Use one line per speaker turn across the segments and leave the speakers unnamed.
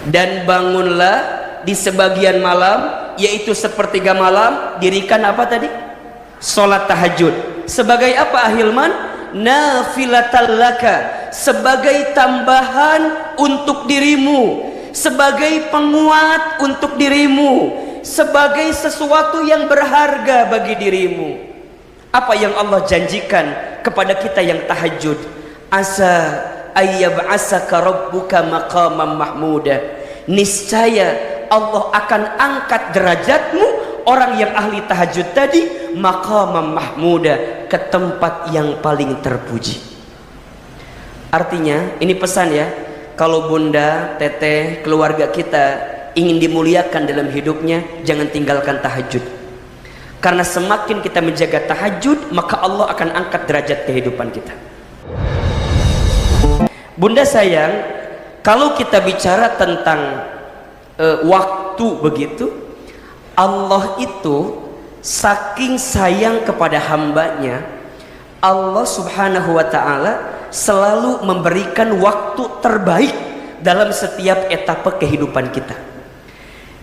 Dan bangunlah di sebagian malam, yaitu sepertiga malam, dirikan apa tadi? Salat tahajud. Sebagai apa ahilman? Nafilatan laka, sebagai tambahan untuk dirimu, sebagai penguat untuk dirimu, sebagai sesuatu yang berharga bagi dirimu. Apa yang Allah janjikan kepada kita yang tahajud? Asa ayyab'asaka rabbuka maqaman mahmuda, niscaya Allah akan angkat derajatmu, orang yang ahli tahajud tadi, maqaman mahmuda, ke tempat yang paling terpuji. Artinya ini pesan ya, kalau bunda, teteh, keluarga kita ingin dimuliakan dalam hidupnya, jangan tinggalkan tahajud. Karena semakin kita menjaga tahajud, maka Allah akan angkat derajat kehidupan kita. Bunda sayang, kalau kita bicara tentang waktu begitu, Allah itu saking sayang kepada hambanya, Allah subhanahu wa ta'ala selalu memberikan waktu terbaik dalam setiap etapa kehidupan kita.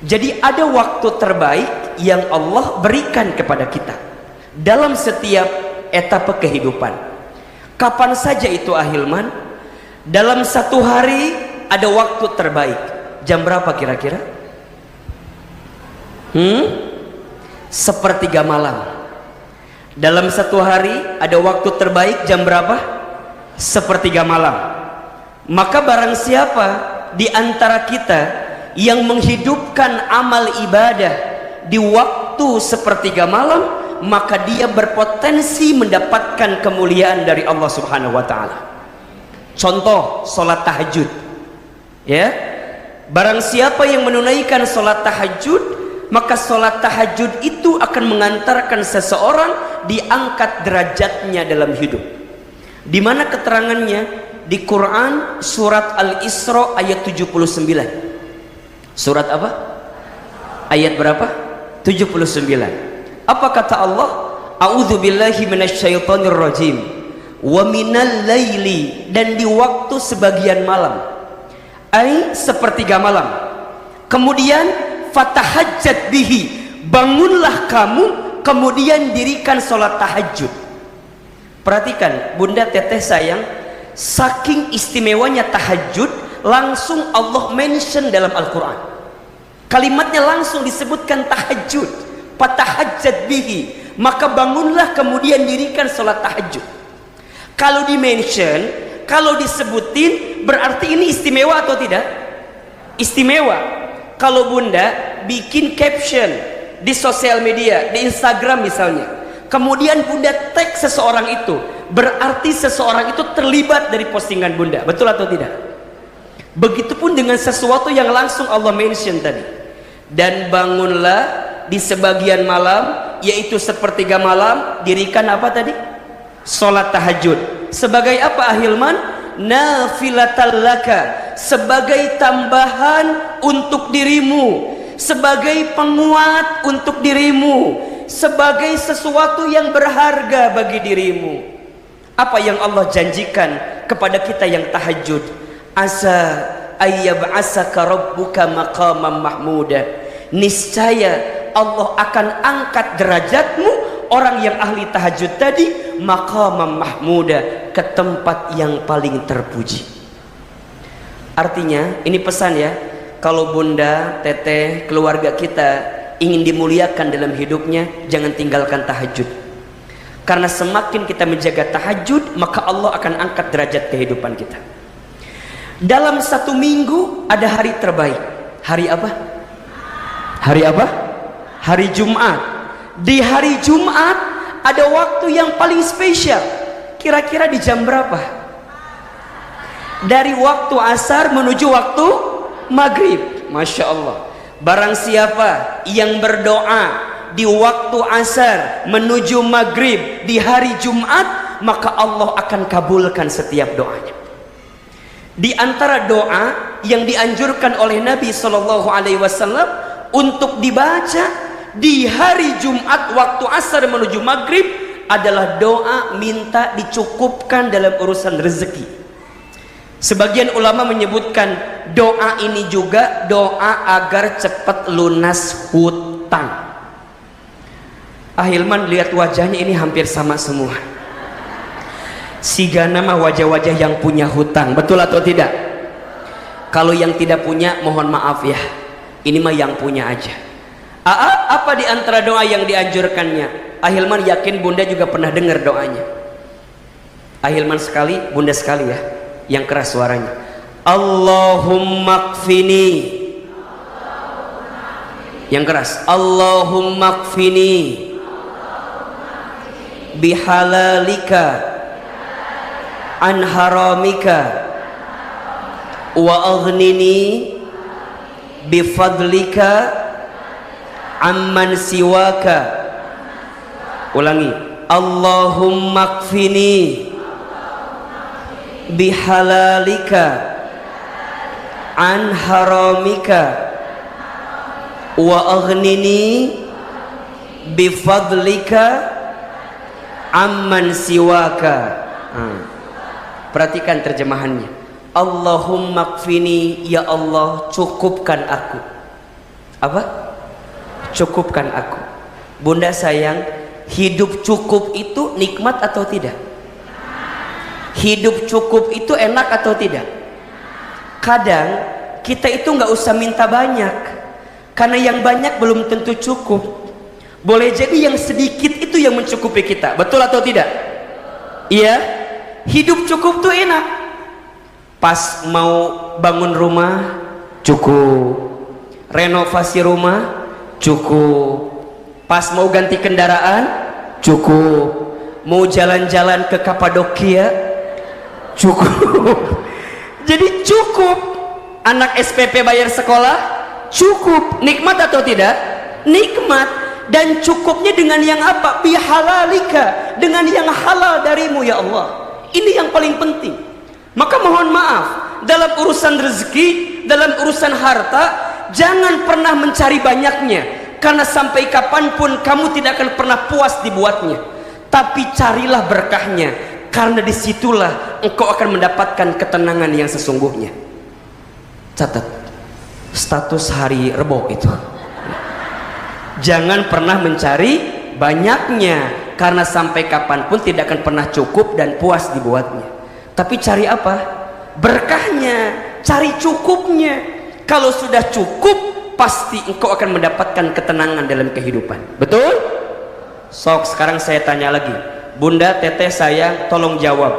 Jadi ada waktu terbaik yang Allah berikan kepada kita dalam setiap etapa kehidupan. Kapan saja itu ahilman? Dalam satu hari ada waktu terbaik. Jam berapa kira-kira? Sepertiga malam. Dalam satu hari ada waktu terbaik jam berapa? Sepertiga malam. Maka barang siapa di antara kita yang menghidupkan amal ibadah di waktu sepertiga malam, maka dia berpotensi mendapatkan kemuliaan dari Allah subhanahu wa ta'ala. Contoh, sholat tahajud ya. Barang siapa yang menunaikan sholat tahajud, maka sholat tahajud itu akan mengantarkan seseorang diangkat derajatnya dalam hidup. Di mana keterangannya? Di Quran surat Al-Isra ayat 79. Surat apa? Ayat berapa? 79. Apa kata Allah? A'udzu billahi minasyaitonir rajim. Wa minal laili, dan di waktu sebagian malam. Ai sepertiga malam. Kemudian fatahajjat bihi, bangunlah kamu, kemudian dirikan sholat tahajud. Perhatikan bunda, teteh sayang, saking istimewanya tahajud, langsung Allah mention dalam Al-Quran. Kalimatnya langsung disebutkan tahajud. Fatahajjat bihi, maka bangunlah kemudian dirikan sholat tahajud. Kalau di mention, kalau disebutin, berarti ini istimewa atau tidak? Istimewa. Kalau bunda bikin caption di sosial media, di Instagram misalnya, kemudian bunda tag seseorang itu, berarti seseorang itu terlibat dari postingan bunda. Betul atau tidak? Begitupun dengan sesuatu yang langsung Allah mention tadi. Dan bangunlah di sebagian malam, yaitu sepertiga malam, dirikan apa tadi? Salat tahajud. Sebagai apa ahilman? Nafilatan laka, sebagai tambahan untuk dirimu, sebagai penguat untuk dirimu, sebagai sesuatu yang berharga bagi dirimu. Apa yang Allah janjikan kepada kita yang tahajud? Asa ayyab'asaka rabbuka maqaman mahmuda, niscaya Allah akan angkat derajatmu, orang yang ahli tahajud tadi, maqaman mahmuda, ke tempat yang paling terpuji. Artinya ini pesan ya, kalau bunda, teteh, keluarga kita ingin dimuliakan dalam hidupnya, jangan tinggalkan tahajud. Karena semakin kita menjaga tahajud, maka Allah akan angkat derajat kehidupan kita. Dalam satu minggu ada hari terbaik. Hari apa? Hari apa? Hari Jumat. Di hari Jumat ada waktu yang paling spesial. Kira-kira di jam berapa? Dari waktu asar menuju waktu maghrib. Masya Allah. Barang siapa yang berdoa di waktu asar menuju maghrib di hari Jumat, maka Allah akan kabulkan setiap doanya. Di antara doa yang dianjurkan oleh Nabi SAW untuk dibaca di hari Jumat waktu asar menuju maghrib adalah doa minta dicukupkan dalam urusan rezeki. Sebagian ulama menyebutkan doa ini juga doa agar cepat lunas hutang. Hilman lihat wajahnya ini hampir sama semua. Sigana mah wajah-wajah yang punya hutang, betul atau tidak? Kalau yang tidak punya mohon maaf ya, ini mah yang punya aja. Apa di antara doa yang dianjurkannya? Hilman yakin bunda juga pernah dengar doanya. Hilman sekali, bunda sekali ya, yang keras suaranya. Allahumma kfini. Yang keras. Allahumma kfini bihalalika an haramika wa aghnini bifadlika amman siwaka. Ulangi. Allahumma kfini bihalalika an haramika wa aghnini bifadlika amman siwaka. Perhatikan terjemahannya. Allahumma kfini, ya Allah cukupkan aku. Apa? Cukupkan aku. Bunda sayang, hidup cukup itu nikmat atau tidak? Hidup cukup itu enak atau tidak? Kadang kita itu nggak usah minta banyak, karena yang banyak belum tentu cukup. Boleh jadi yang sedikit itu yang mencukupi kita, betul atau tidak? Iya, hidup cukup tuh enak. Pas mau bangun rumah cukup, renovasi rumah cukup, pas mau ganti kendaraan cukup, mau jalan-jalan ke Kapadokia cukup. Jadi cukup. Anak SPP bayar sekolah cukup. Nikmat atau tidak? Nikmat. Dan cukupnya dengan yang apa? Bihalalika, dengan yang halal darimu ya Allah. Ini yang paling penting. Maka mohon maaf, dalam urusan rezeki, dalam urusan harta, jangan pernah mencari banyaknya, karena sampai kapanpun kamu tidak akan pernah puas dibuatnya. Tapi carilah berkahnya, karena disitulah engkau akan mendapatkan ketenangan yang sesungguhnya. Catat status hari Rebo itu. Jangan pernah mencari banyaknya, karena sampai kapanpun tidak akan pernah cukup dan puas dibuatnya. Tapi cari apa? Berkahnya, cari cukupnya. Kalau sudah cukup, pasti engkau akan mendapatkan ketenangan dalam kehidupan. Betul? Sok, sekarang saya tanya lagi. Bunda, teteh, sayang, tolong jawab.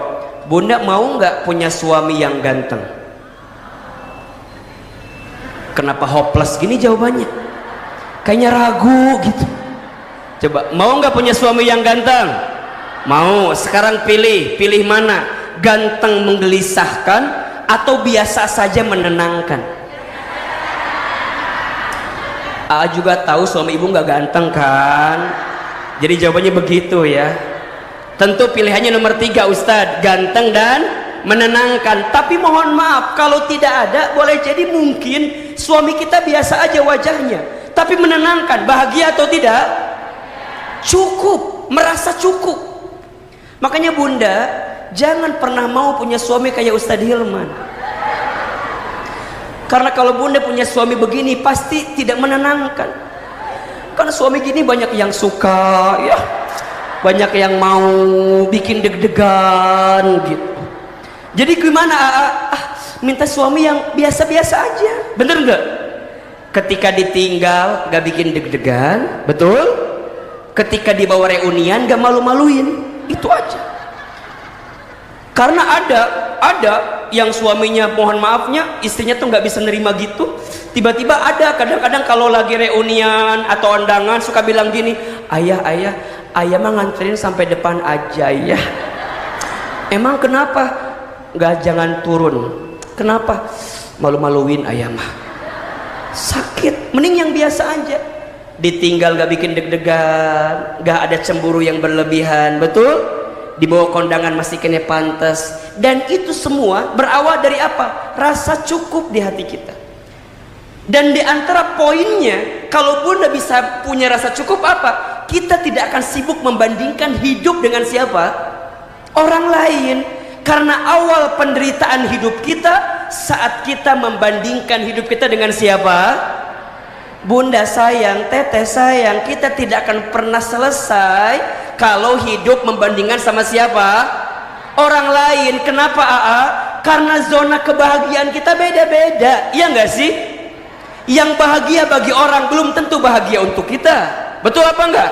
Bunda mau nggak punya suami yang ganteng? Kenapa hopeless gini jawabannya? Kayaknya ragu gitu. Coba, mau nggak punya suami yang ganteng? Mau. Sekarang pilih mana? Ganteng menggelisahkan atau biasa saja menenangkan? Juga tahu suami ibu nggak ganteng kan? Jadi jawabannya begitu ya. Tentu pilihannya nomor 3 Ustadz, ganteng dan menenangkan. Tapi mohon maaf, kalau tidak ada, boleh jadi mungkin suami kita biasa aja wajahnya, tapi menenangkan. Bahagia atau tidak? Cukup, merasa cukup. Makanya bunda, jangan pernah mau punya suami kayak Ustadz Hilman. Karena kalau bunda punya suami begini, pasti tidak menenangkan. Karena suami gini banyak yang suka ya, banyak yang mau bikin deg-degan gitu. Jadi gimana? Minta suami yang biasa-biasa aja, bener nggak? Ketika ditinggal gak bikin deg-degan, betul? Ketika dibawa reunian gak malu-maluin, itu aja. Karena ada yang suaminya, mohon maafnya, istrinya tuh gak bisa nerima gitu. Tiba-tiba ada, kadang-kadang kalau lagi reunian atau undangan suka bilang gini, ayah mah nganterin sampai depan aja ya. Emang kenapa? Gak, jangan turun. Kenapa? Malu-maluin ayah mah. Sakit, mending yang biasa aja. Ditinggal gak bikin deg-degan, gak ada cemburu yang berlebihan, betul? Dibawa kondangan masih kena pantas. Dan itu semua berawal dari apa? Rasa cukup di hati kita. Dan di antara poinnya, kalau bunda bisa punya rasa cukup apa? Kita tidak akan sibuk membandingkan hidup dengan siapa? Orang lain. Karena awal penderitaan hidup kita saat kita membandingkan hidup kita dengan siapa? Bunda sayang, teteh sayang, kita tidak akan pernah selesai kalau hidup membandingkan sama siapa? Orang lain. Kenapa AA? Karena zona kebahagiaan kita beda-beda, iya nggak sih? Yang bahagia bagi orang belum tentu bahagia untuk kita. Betul apa enggak?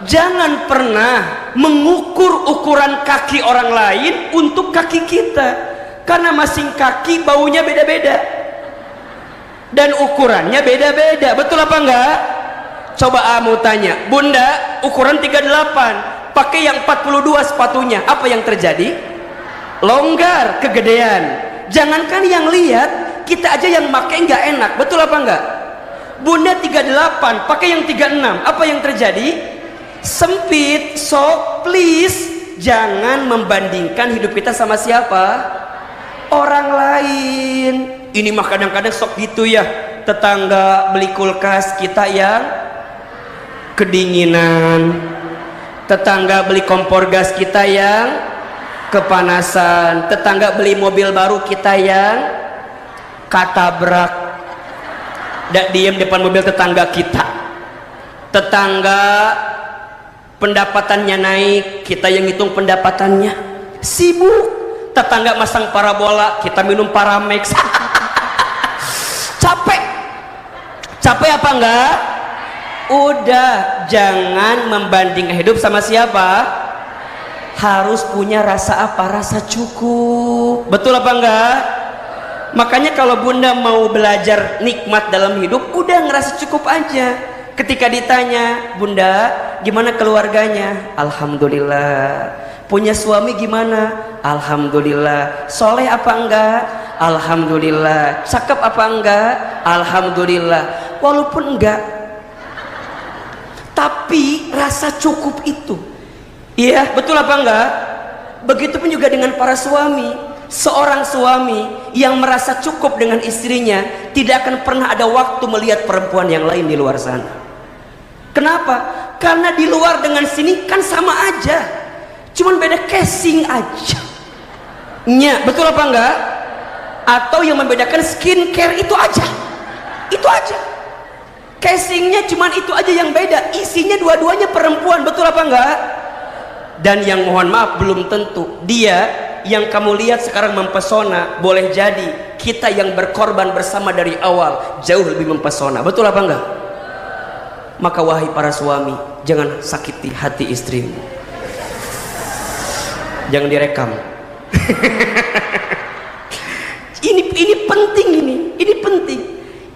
Jangan pernah mengukur ukuran kaki orang lain untuk kaki kita, karena masing kaki baunya beda-beda dan ukurannya beda-beda. Betul apa enggak? Coba mau tanya, Bunda ukuran 38, pakai yang 42 sepatunya, apa yang terjadi? Longgar, kegedean. Jangankan yang lihat, kita aja yang pakai nggak enak. Betul apa enggak? Bunda 38 pakai yang 36, apa yang terjadi? Sempit. So please jangan membandingkan hidup kita sama siapa? Orang lain. Ini mah kadang-kadang sok gitu ya, tetangga beli kulkas, kita yang kedinginan. Tetangga beli kompor gas, kita yang kepanasan. Tetangga beli mobil baru, kita yang katabrak. Nggak diem depan mobil tetangga kita. Tetangga pendapatannya naik, kita yang hitung pendapatannya. Sibuk. Tetangga masang parabola, kita minum Paramex. Capek apa enggak? Udah, jangan membandingkan hidup sama siapa. Harus punya rasa apa? Rasa cukup. Betul apa enggak? Makanya kalau Bunda mau belajar nikmat dalam hidup, udah ngerasa cukup aja. Ketika ditanya, Bunda gimana keluarganya? Alhamdulillah. Punya suami gimana? Alhamdulillah. Soleh apa enggak? Alhamdulillah. Cakep apa enggak? Alhamdulillah. Walaupun enggak, tapi rasa cukup itu, iya, betul apa enggak? Begitupun juga dengan para suami. Seorang suami yang merasa cukup dengan istrinya tidak akan pernah ada waktu melihat perempuan yang lain di luar sana. Kenapa? Karena di luar dengan sini kan sama aja, cuman beda casing aja. Nya, betul apa enggak? Atau yang membedakan skincare itu aja. Itu aja. Casingnya cuman itu aja yang beda, isinya dua-duanya perempuan. Betul apa enggak? Dan yang mohon maaf belum tentu dia yang kamu lihat sekarang mempesona, boleh jadi kita yang berkorban bersama dari awal jauh lebih mempesona. Betul apa enggak? Maka wahai para suami, jangan sakiti hati istrimu. Jangan direkam. Ini penting, ini penting.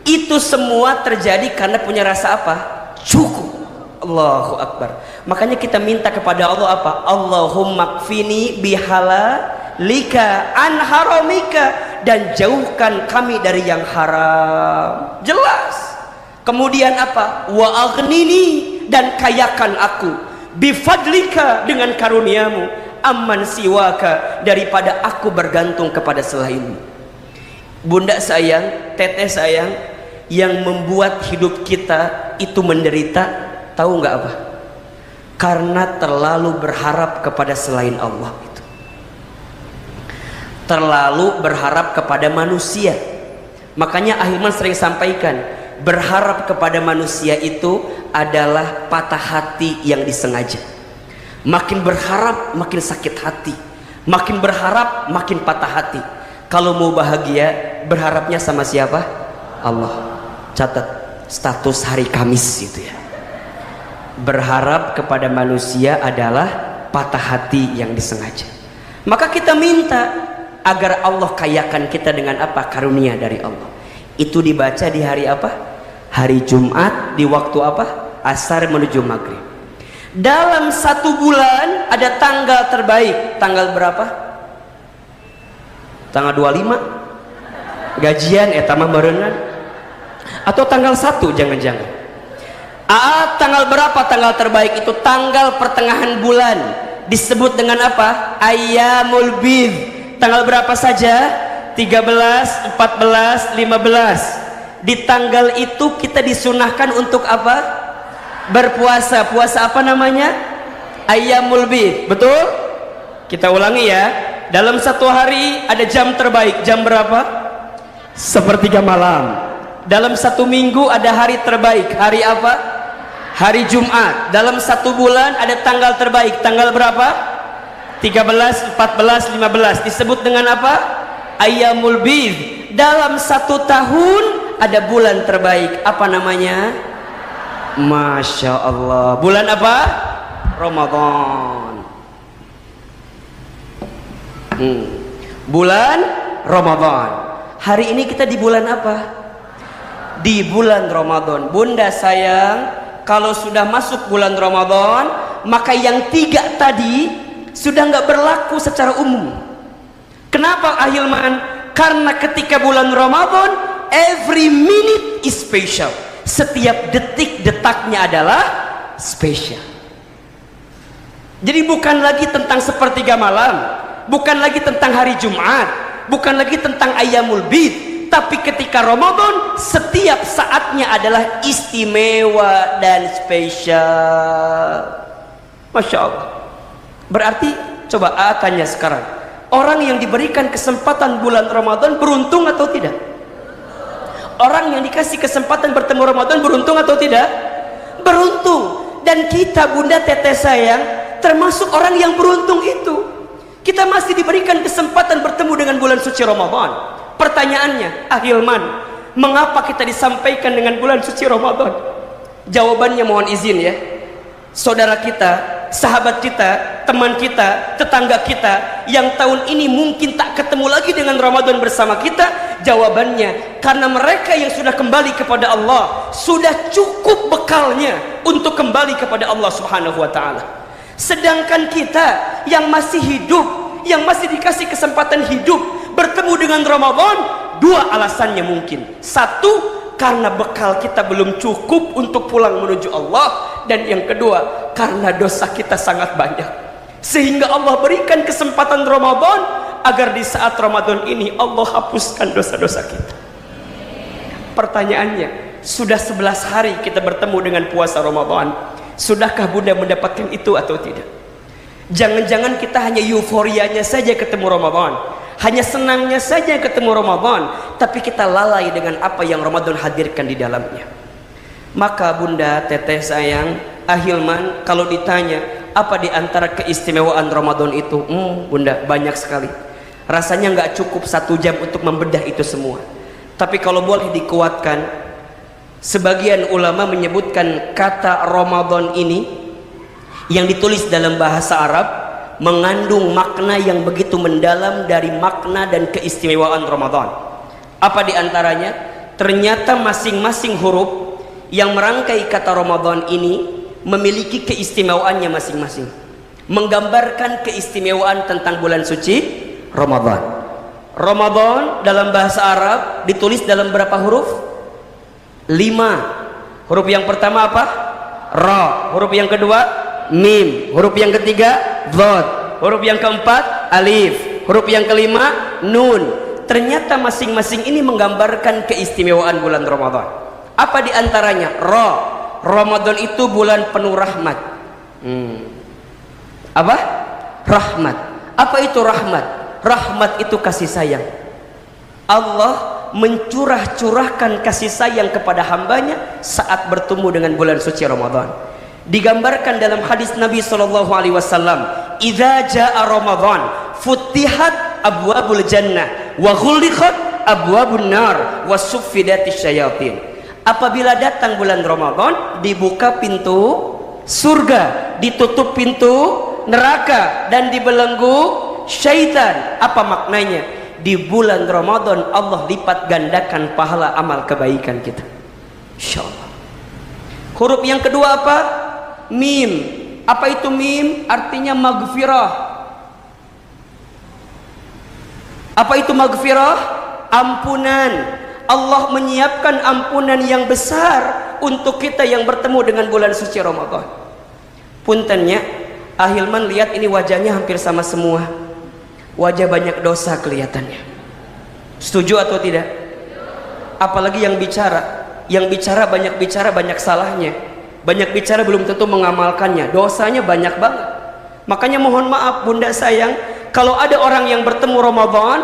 Itu semua terjadi karena punya rasa apa? Cukup. Allahu Akbar. Makanya kita minta kepada Allah apa? Allahumma kfini bihalalika an haramika, dan jauhkan kami dari yang haram. Jelas. Kemudian apa? Wa aghnini, dan kayakan aku bifadlika, dengan karuniamu, amman siwaka, daripada aku bergantung kepada selainmu. Bunda sayang, teteh sayang, yang membuat hidup kita itu menderita, tahu nggak apa? Karena terlalu berharap kepada selain Allah itu. Terlalu berharap kepada manusia. Makanya Ahilman sering sampaikan, berharap kepada manusia itu adalah patah hati yang disengaja. Makin berharap makin sakit hati, makin berharap makin patah hati. Kalau mau bahagia, berharapnya sama siapa? Allah. Catat status hari Kamis itu ya. Berharap kepada manusia adalah patah hati yang disengaja. Maka kita minta agar Allah kayakan kita dengan apa? Karunia dari Allah. Itu dibaca di hari apa? Hari Jumat, di waktu apa? Asar menuju maghrib. Dalam satu bulan ada tanggal terbaik. Tanggal berapa? Tanggal 25 gajian tamah barengan, atau tanggal 1 jangan-jangan. Tanggal berapa tanggal terbaik itu? Tanggal pertengahan bulan, disebut dengan apa? Ayyamul bid. Tanggal berapa saja? 13, 14, 15. Di tanggal itu kita disunahkan untuk apa? Berpuasa. Puasa apa namanya? Ayyamul bid. Betul? Kita ulangi ya. Dalam satu hari ada jam terbaik. Jam berapa? Sepertiga malam. Dalam satu minggu ada hari terbaik. Hari apa? Hari Jumat. Dalam satu bulan ada tanggal terbaik. Tanggal berapa? 13, 14, 15. Disebut dengan apa? Ayyamul Bidh. Dalam satu tahun ada bulan terbaik. Apa namanya? Masya Allah. Bulan apa? Ramadan. Bulan Ramadan. Hari ini kita di bulan apa? Di bulan Ramadan. Bunda sayang, kalau sudah masuk bulan Ramadan, maka yang 3 tadi sudah nggak berlaku secara umum. Kenapa Ahilman? Karena ketika bulan Ramadan, every minute is special. Setiap detik-detaknya adalah spesial. Jadi bukan lagi tentang sepertiga malam, bukan lagi tentang hari Jumat, bukan lagi tentang Ayyamul Bidh, tapi ketika Ramadan setiap saatnya adalah istimewa dan spesial. Masya Allah. Berarti coba tanya sekarang, orang yang diberikan kesempatan bulan Ramadan beruntung atau tidak? Orang yang dikasih kesempatan bertemu Ramadan beruntung atau tidak? Beruntung. Dan kita bunda teteh sayang termasuk orang yang beruntung itu. Kita masih diberikan kesempatan bertemu dengan bulan suci Ramadan. Pertanyaannya, Ahilman, mengapa kita disampaikan dengan bulan suci Ramadan? Jawabannya mohon izin ya. Saudara kita, sahabat kita, teman kita, tetangga kita yang tahun ini mungkin tak ketemu lagi dengan Ramadan bersama kita, jawabannya karena mereka yang sudah kembali kepada Allah sudah cukup bekalnya untuk kembali kepada Allah Subhanahu wa taala. Sedangkan kita yang masih hidup, yang masih dikasih kesempatan hidup bertemu dengan Ramadan, 2 alasannya mungkin. 1, karena bekal kita belum cukup untuk pulang menuju Allah, dan yang kedua karena dosa kita sangat banyak, sehingga Allah berikan kesempatan Ramadan agar di saat Ramadan ini Allah hapuskan dosa-dosa kita. Pertanyaannya, sudah 11 hari kita bertemu dengan puasa Ramadan, sudahkah bunda mendapatkan itu atau tidak? Jangan-jangan kita hanya euforianya saja ketemu Ramadan, hanya senangnya saja ketemu Ramadan, tapi kita lalai dengan apa yang Ramadan hadirkan di dalamnya. Maka bunda, teteh sayang, Ahilman, kalau ditanya apa di antara keistimewaan Ramadan itu, bunda, banyak sekali. Rasanya nggak cukup 1 jam untuk membedah itu semua. Tapi kalau boleh dikuatkan, sebagian ulama menyebutkan kata Ramadan ini yang ditulis dalam bahasa Arab mengandung makna yang begitu mendalam dari makna dan keistimewaan Ramadan. Apa di antaranya? Ternyata masing-masing huruf yang merangkai kata Ramadan ini memiliki keistimewaannya masing-masing, menggambarkan keistimewaan tentang bulan suci Ramadan. Ramadan dalam bahasa Arab ditulis dalam berapa huruf? 5. Huruf yang pertama apa? Ra. Huruf yang kedua mim. Huruf yang ketiga dhad. Huruf yang keempat alif. Huruf yang kelima nun. Ternyata masing-masing ini menggambarkan keistimewaan bulan Ramadan. Apa di antaranya? Ra. Ramadan itu bulan penuh rahmat. Apa? Rahmat. Apa itu rahmat? Rahmat itu kasih sayang. Allah mencurah-curahkan kasih sayang kepada hambanya saat bertemu dengan bulan suci Ramadan. Digambarkan dalam hadis Nabi SAW, "Idza jaa Ramadan, futihat abwabul jannah, wa ghulliqat abwabun nar, wa suffidatis syayatin." Apabila datang bulan Ramadan, dibuka pintu surga, ditutup pintu neraka, dan dibelenggu syaitan. Apa maknanya? Di bulan Ramadan Allah lipat gandakan pahala amal kebaikan kita, insyaallah. Huruf yang kedua apa? Mim. Apa itu mim? Artinya maghfirah. Apa itu maghfirah? Ampunan. Allah menyiapkan ampunan yang besar untuk kita yang bertemu dengan bulan suci Ramadan. Puntennya, Ahilman lihat ini wajahnya hampir sama semua. Wajah banyak dosa kelihatannya. Setuju atau tidak? Apalagi yang bicara banyak salahnya. Banyak bicara belum tentu mengamalkannya. Dosanya banyak banget. Makanya mohon maaf bunda sayang, kalau ada orang yang bertemu Ramadan,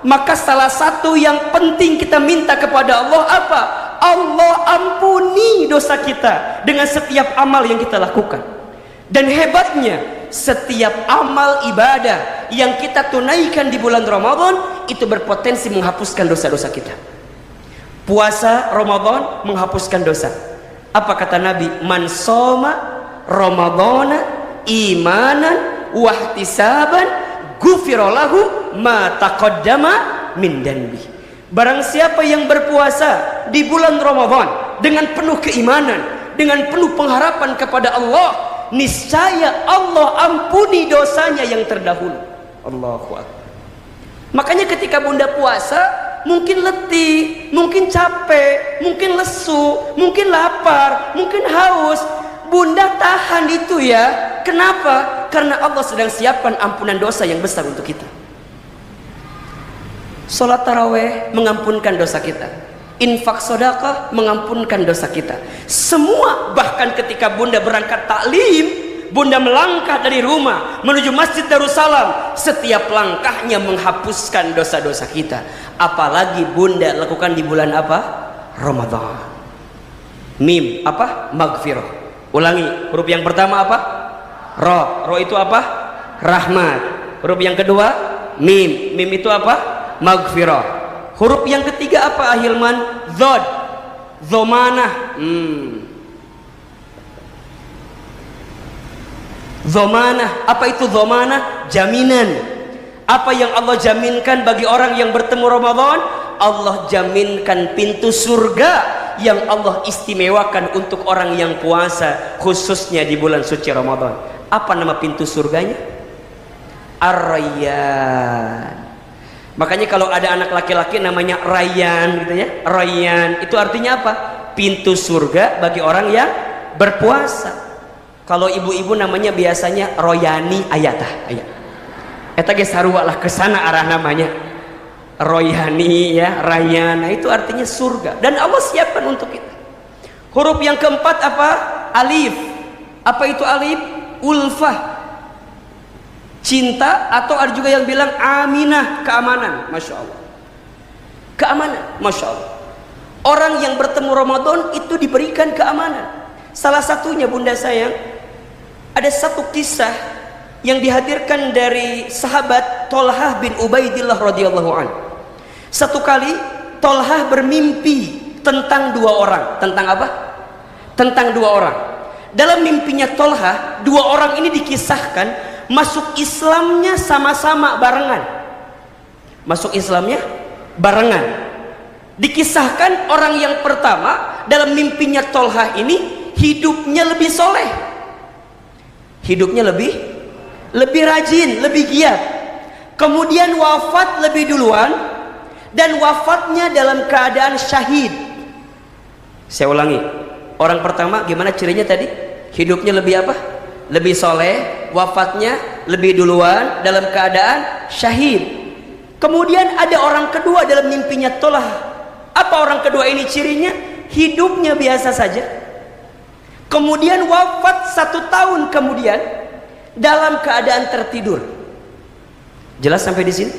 maka salah satu yang penting kita minta kepada Allah apa? Allah ampuni dosa kita dengan setiap amal yang kita lakukan. Dan hebatnya, setiap amal ibadah yang kita tunaikan di bulan Ramadan itu berpotensi menghapuskan dosa-dosa kita. Puasa Ramadan menghapuskan dosa. Apa kata Nabi? Man soma Ramadana imanan wahtisaban ghufira lahu ma taqaddama min danbi. Barang siapa yang berpuasa di bulan Ramadan dengan penuh keimanan, dengan penuh pengharapan kepada Allah, niscaya Allah ampuni dosanya yang terdahulu. Allahu Akbar. Makanya ketika Bunda puasa, mungkin letih, mungkin capek, mungkin lesu, mungkin lapar, mungkin haus, Bunda tahan itu ya. Kenapa? Karena Allah sedang siapkan ampunan dosa yang besar untuk kita. Salat taraweh mengampunkan dosa kita, infak sedekah mengampunkan dosa kita. Semua, bahkan ketika Bunda berangkat taklim, Bunda melangkah dari rumah menuju Masjid Darussalam, setiap langkahnya menghapuskan dosa-dosa kita. Apalagi Bunda lakukan di bulan apa? Ramadan. Mim apa? Maghfirah. Ulangi, huruf yang pertama apa? Ro. Ro itu apa? Rahmat. Huruf yang kedua mim. Mim itu apa? Maghfirah. Huruf yang ketiga apa, Ahilman? Zod. Zomanah. Zomanah. Apa itu zomanah? Jaminan. Apa yang Allah jaminkan bagi orang yang bertemu Ramadan? Allah jaminkan pintu surga yang Allah istimewakan untuk orang yang puasa, khususnya di bulan suci Ramadan. Apa nama pintu surganya? Ar-Rayyan. Makanya kalau ada anak laki-laki namanya Rayyan gitu ya. Rayyan itu artinya apa? Pintu surga bagi orang yang berpuasa. Kalau ibu-ibu namanya biasanya Royani Ayatah. Eta ge sarua lah kesana arah namanya. Royani ya, Rayyan, itu artinya surga dan Allah siapkan untuk kita. Huruf yang keempat apa? Alif. Apa itu alif? Ulfah, cinta, atau ada juga yang bilang aminah, keamanan. Masya Allah, keamanan. Masya Allah, orang yang bertemu Ramadan itu diberikan keamanan. Salah satunya, Bunda sayang, ada satu kisah yang dihadirkan dari sahabat Tolhah bin Ubaidillah radhiyallahu anhu. Satu kali Tolhah bermimpi tentang dua orang. Tentang apa? Tentang dua orang. Dalam mimpinya Tolhah, dua orang ini dikisahkan masuk Islamnya sama-sama barengan. Masuk Islamnya barengan. Dikisahkan orang yang pertama dalam mimpinya Tolhah ini hidupnya lebih soleh, hidupnya lebih rajin, lebih giat. Kemudian wafat lebih duluan, dan wafatnya dalam keadaan syahid. Saya ulangi, orang pertama gimana cirinya tadi? Hidupnya lebih apa? Lebih soleh, wafatnya lebih duluan, dalam keadaan syahid. Kemudian ada orang kedua dalam mimpinya Tolhah. Apa orang kedua ini cirinya? Hidupnya biasa saja, kemudian wafat 1 tahun kemudian dalam keadaan tertidur. Jelas sampai di sini?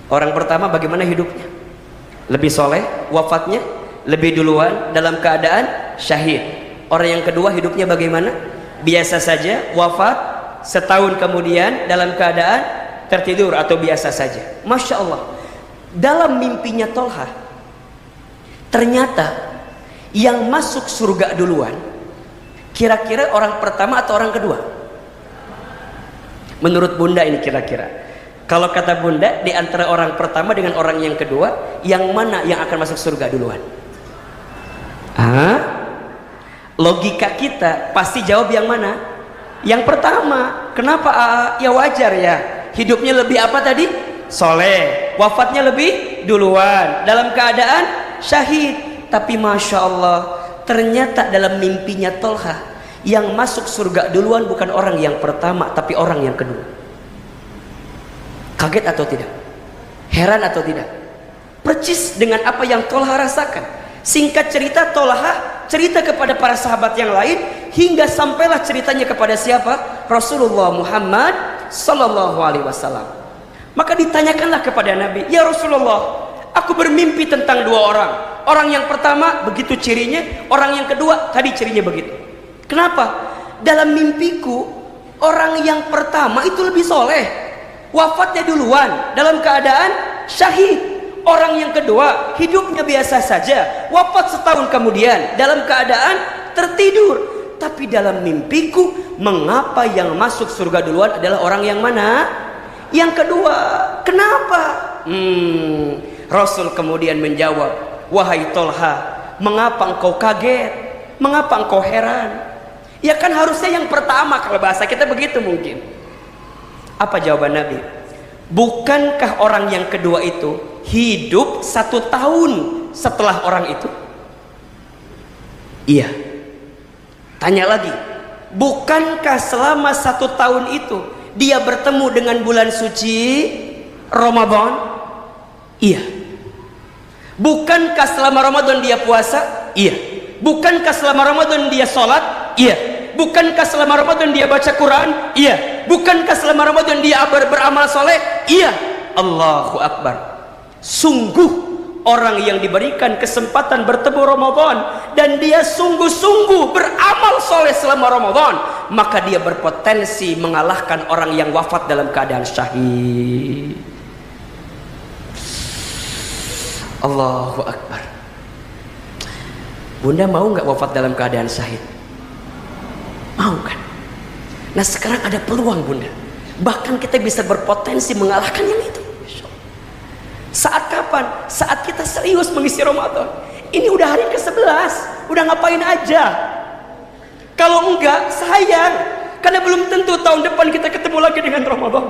Orang pertama bagaimana hidupnya? Lebih soleh, wafatnya lebih duluan, dalam keadaan syahid. Orang yang kedua hidupnya bagaimana? Biasa saja, wafat 1 tahun kemudian dalam keadaan tertidur atau biasa saja. Masya Allah, dalam mimpinya Tolhah, ternyata yang masuk surga duluan kira-kira orang pertama atau orang kedua? Menurut Bunda ini kira-kira, kalau kata Bunda, di antara orang pertama dengan orang yang kedua, yang mana yang akan masuk surga duluan? Logika kita pasti jawab yang mana? Yang pertama. Kenapa? Ya wajar ya, hidupnya lebih apa tadi? Soleh, wafatnya lebih duluan, dalam keadaan syahid. Tapi Masya Allah, ternyata dalam mimpinya Tolhah, yang masuk surga duluan bukan orang yang pertama, tapi orang yang kedua. Kaget atau tidak? Heran atau tidak? Percis dengan apa yang Tolhah rasakan. Singkat cerita, Tolhah cerita kepada para sahabat yang lain, hingga sampailah ceritanya kepada siapa? Rasulullah Muhammad Sallallahu Alaihi Wasallam. Maka ditanyakanlah kepada Nabi, ya Rasulullah, aku bermimpi tentang dua orang. Orang yang pertama begitu cirinya, orang yang kedua tadi cirinya begitu. Kenapa? Dalam mimpiku orang yang pertama itu lebih soleh, wafatnya duluan dalam keadaan syahid. Orang yang kedua hidupnya biasa saja, wafat setahun kemudian dalam keadaan tertidur. Tapi dalam mimpiku, mengapa yang masuk surga duluan adalah orang yang mana? Yang kedua. Kenapa? Rasul kemudian menjawab, wahai Tolha, mengapa engkau kaget? Mengapa engkau heran? Ya kan harusnya yang pertama, kalau bahasa kita begitu mungkin. Apa jawaban Nabi? Bukankah orang yang kedua itu hidup 1 tahun setelah orang itu? Iya. Tanya lagi, bukankah selama 1 tahun itu dia bertemu dengan bulan suci Ramadan? Iya. Bukankah selama Ramadan dia puasa? Iya. Bukankah selama Ramadan dia sholat? Iya. Bukankah selama Ramadan dia baca Quran? Iya. Bukankah selama Ramadan dia beramal soleh? Iya. Allahu Akbar. Sungguh orang yang diberikan kesempatan bertemu Ramadan dan dia sungguh-sungguh beramal soleh selama Ramadan, maka dia berpotensi mengalahkan orang yang wafat dalam keadaan syahid. Allahu Akbar. Bunda mau nggak wafat dalam keadaan syahid? Mau kan? Nah sekarang ada peluang Bunda, bahkan kita bisa berpotensi mengalahkan yang itu. Saat kapan? Saat kita serius mengisi Ramadan. Ini udah hari ke-11, udah ngapain aja? Kalau enggak, sayang, karena belum tentu tahun depan kita ketemu lagi dengan Ramadan.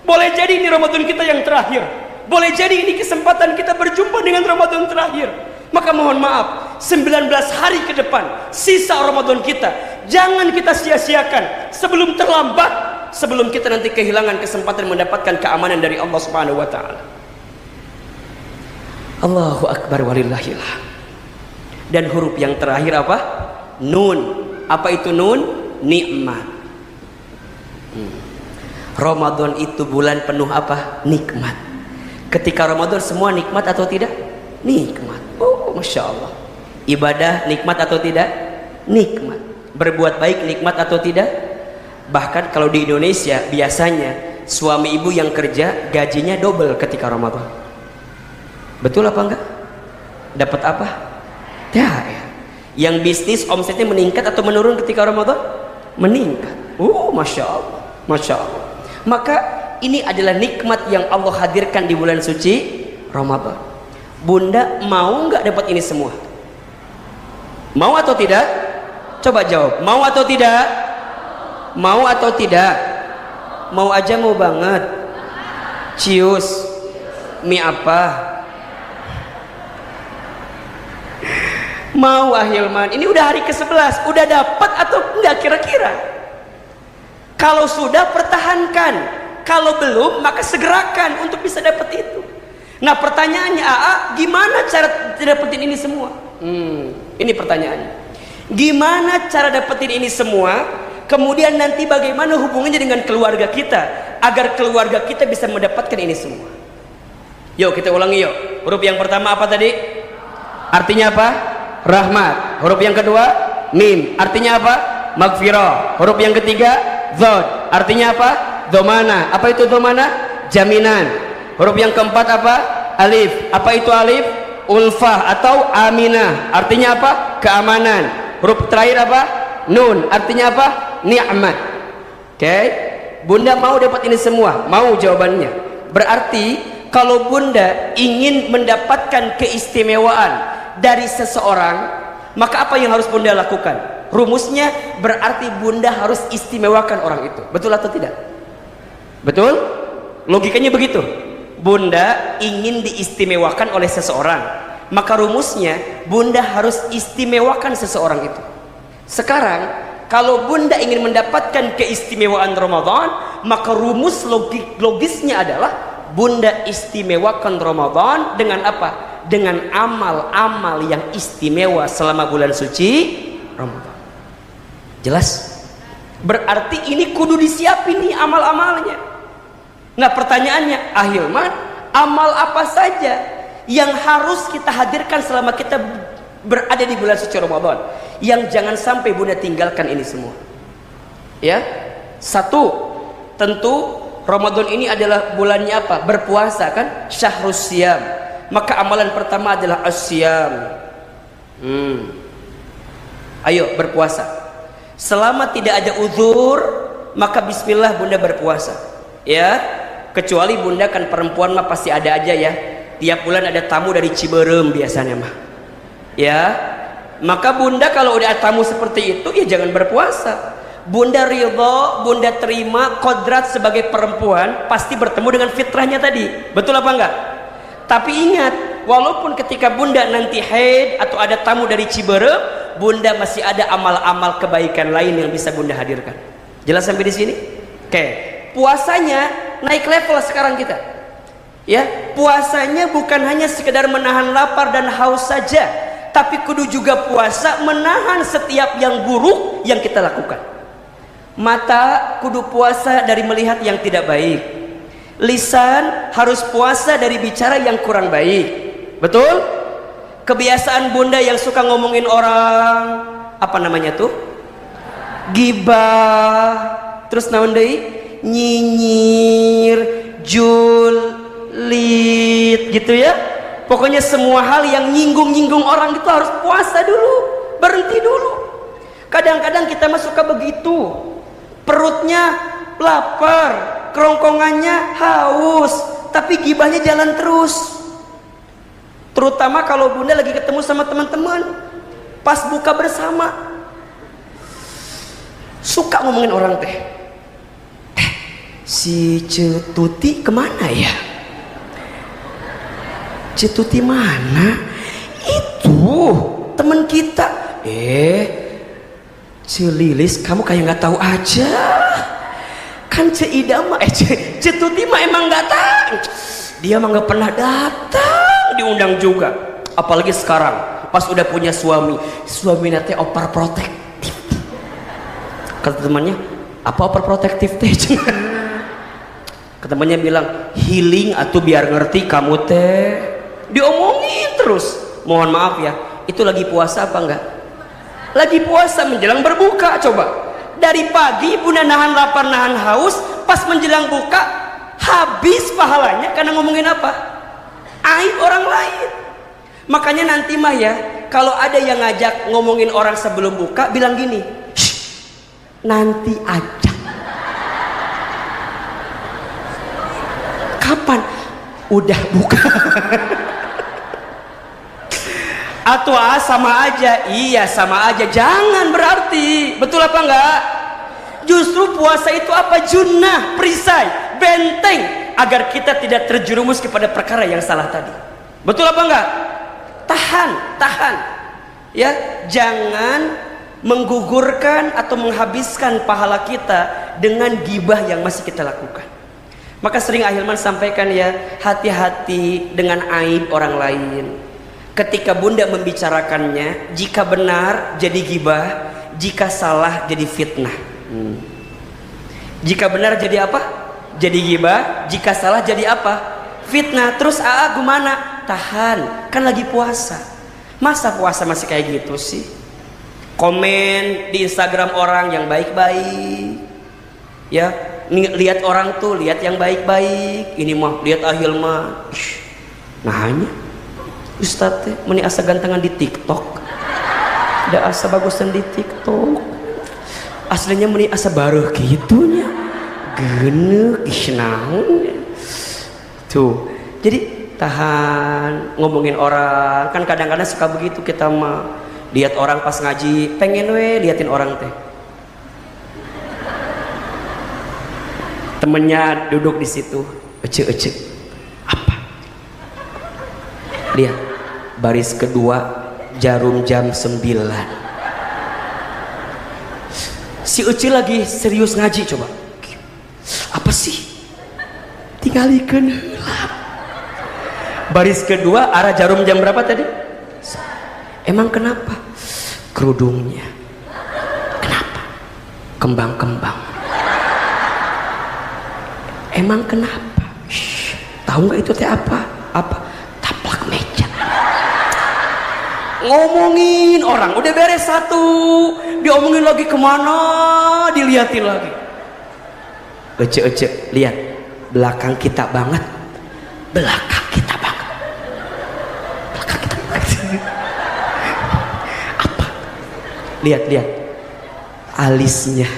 Boleh jadi ini Ramadan kita yang terakhir, boleh jadi ini kesempatan kita berjumpa dengan Ramadan terakhir. Maka mohon maaf, 19 hari ke depan sisa Ramadan kita jangan kita sia-siakan sebelum terlambat, sebelum kita nanti kehilangan kesempatan mendapatkan keamanan dari Allah Subhanahu wa taala. Allahu Akbar walillahillah. Dan huruf yang terakhir apa? Nun. Apa itu nun? Nikmat. Ramadan itu bulan penuh apa? Nikmat. Ketika Ramadan semua nikmat atau tidak? Nikmat. Oh Masya Allah. Ibadah nikmat atau tidak? Nikmat. Berbuat baik nikmat atau tidak? Bahkan kalau di Indonesia biasanya suami ibu yang kerja gajinya double ketika Ramadan. Betul apa enggak? Dapat apa? THR. Yang bisnis omsetnya meningkat atau menurun ketika Ramadan? Meningkat. Oh Masya Allah, Masya Allah. Maka ini adalah nikmat yang Allah hadirkan di bulan suci Ramadan. Bunda mau nggak dapat ini semua? Mau atau tidak? Coba jawab. Mau atau tidak? Mau atau tidak? Mau aja mau banget. Cius. Mie apa? Mau Ahilman, ini udah hari ke-11, udah dapat atau enggak kira-kira? Kalau sudah pertahankan, kalau belum maka segerakan untuk bisa dapat itu. Nah pertanyaannya gimana cara dapetin ini semua? Ini pertanyaannya. Gimana cara dapetin ini semua? Kemudian nanti bagaimana hubungannya dengan keluarga kita agar keluarga kita bisa mendapatkan ini semua? Yuk kita ulangi yuk. Huruf yang pertama apa tadi? Artinya apa? Rahmat. Huruf yang kedua mim, artinya apa? Maghfirah. Huruf yang ketiga dzod, artinya apa? Domana. Apa itu domana? Jaminan. Huruf yang keempat apa? Alif. Apa itu alif? Ulfah atau aminah, artinya apa? Keamanan. Huruf terakhir apa? Nun, artinya apa? Nikmat. Oke, Bunda mau dapat ini semua? Mau jawabannya. Berarti kalau Bunda ingin mendapatkan keistimewaan dari seseorang, maka apa yang harus Bunda lakukan? Rumusnya berarti Bunda harus istimewakan orang itu. Betul atau tidak? Betul? Logikanya begitu. Bunda ingin diistimewakan oleh seseorang, maka rumusnya Bunda harus istimewakan seseorang itu. Sekarang kalau Bunda ingin mendapatkan keistimewaan Ramadan, maka rumus logisnya adalah Bunda istimewakan Ramadan dengan apa? Dengan amal-amal yang istimewa selama bulan suci Ramadan. Jelas? Berarti ini kudu disiapin nih amal-amalnya. Nah pertanyaannya, Ahilman, amal apa saja yang harus kita hadirkan selama kita berada di bulan suci Ramadan, yang jangan sampai Bunda tinggalkan ini semua? Ya, satu, tentu Ramadan ini adalah bulannya apa? Berpuasa kan? Syahrus Siyam. Maka amalan pertama adalah as-siyam. Ayo berpuasa. Selama tidak ada uzur, maka bismillah Bunda berpuasa. Ya, kecuali Bunda kan perempuan mah pasti ada aja ya. Tiap bulan ada tamu dari Ciberem biasanya mah. Ya, maka Bunda kalau udah tamu seperti itu ya jangan berpuasa. Bunda ridho, Bunda terima kodrat sebagai perempuan pasti bertemu dengan fitrahnya tadi. Betul apa enggak? Tapi ingat, walaupun ketika Bunda nanti haid atau ada tamu dari Ciberem, Bunda masih ada amal-amal kebaikan lain yang bisa Bunda hadirkan. Jelas sampai di sini? Oke. Puasanya naik level sekarang kita. Ya, puasanya bukan hanya sekedar menahan lapar dan haus saja, tapi kudu juga puasa menahan setiap yang buruk yang kita lakukan. Mata kudu puasa dari melihat yang tidak baik. Lisan harus puasa dari bicara yang kurang baik. Betul? Kebiasaan Bunda yang suka ngomongin orang, apa namanya tuh? Gibah. Terus naon deui? Nyinyir, julid, gitu ya. Pokoknya semua hal yang nyinggung-nyinggung orang itu harus puasa dulu, berhenti dulu. Kadang-kadang kita mah suka begitu. Perutnya lapar, kerongkongannya haus, tapi gibahnya jalan terus. Terutama kalau Bunda lagi ketemu sama teman-teman, pas buka bersama, suka ngomongin orang teh. Si Cetuti kemana ya? Cetuti mana? Itu teman kita. Celilis, kamu kayak nggak tahu aja. Kan Ceida mah, Cetuti mah emang nggak tahu. Dia mah nggak pernah datang, diundang juga. Apalagi sekarang, pas udah punya suami, suaminya teh opar protektif. Kata temannya, apa opar protektif teh? Ketemannya bilang, healing atau biar ngerti kamu teh. Diomongin terus. Mohon maaf ya, itu lagi puasa apa enggak? Lagi puasa menjelang berbuka. Coba dari pagi Bunda nahan lapar nahan haus, pas menjelang buka habis pahalanya karena ngomongin apa? Aib orang lain. Makanya nanti mah ya, kalau ada yang ngajak ngomongin orang sebelum buka, bilang gini, nanti aja. Kapan? Udah buka. Atau sama aja. Iya sama aja, jangan berarti. Betul apa enggak? Justru puasa itu apa? Junnah, perisai, benteng, agar kita tidak terjerumus kepada perkara yang salah tadi. Betul apa enggak? Tahan. Ya, jangan menggugurkan atau menghabiskan pahala kita dengan gibah yang masih kita lakukan. Maka sering Ahilman sampaikan ya, hati-hati dengan aib orang lain. Ketika Bunda membicarakannya, jika benar jadi gibah, jika salah jadi fitnah. Jika benar jadi apa? Jadi gibah. Jika salah jadi apa? Fitnah. Terus gimana? Tahan, kan lagi puasa. Masa puasa masih kayak gitu sih? Komen di Instagram orang yang baik-baik, ya, lihat orang tuh, lihat yang baik-baik. Ini mah lihat Ahilman, nahanya Ustadz teh meni asa gantangan di TikTok, da asa bagusan di TikTok, aslinya meni asa baruh gitunya, geneuk isnaun tuh. Jadi tahan ngomongin orang, kan kadang-kadang suka begitu kita mah, lihat orang pas ngaji pengen liatin orang teh, temennya duduk di situ, ece apa, lihat baris kedua jarum jam 9, si Ece lagi serius ngaji. Coba apa sih, tinggalikeun heula. Baris kedua arah jarum jam berapa tadi? Emang kenapa? Kerudungnya. Kenapa? kembang-kembang. Emang kenapa? Tahu nggak itu teh apa? Taplak meja. Ngomongin orang udah beres satu, diomongin lagi kemana, diliatin lagi. Ece lihat belakang kita banget, belakang kita banget. Apa? Lihat alisnya.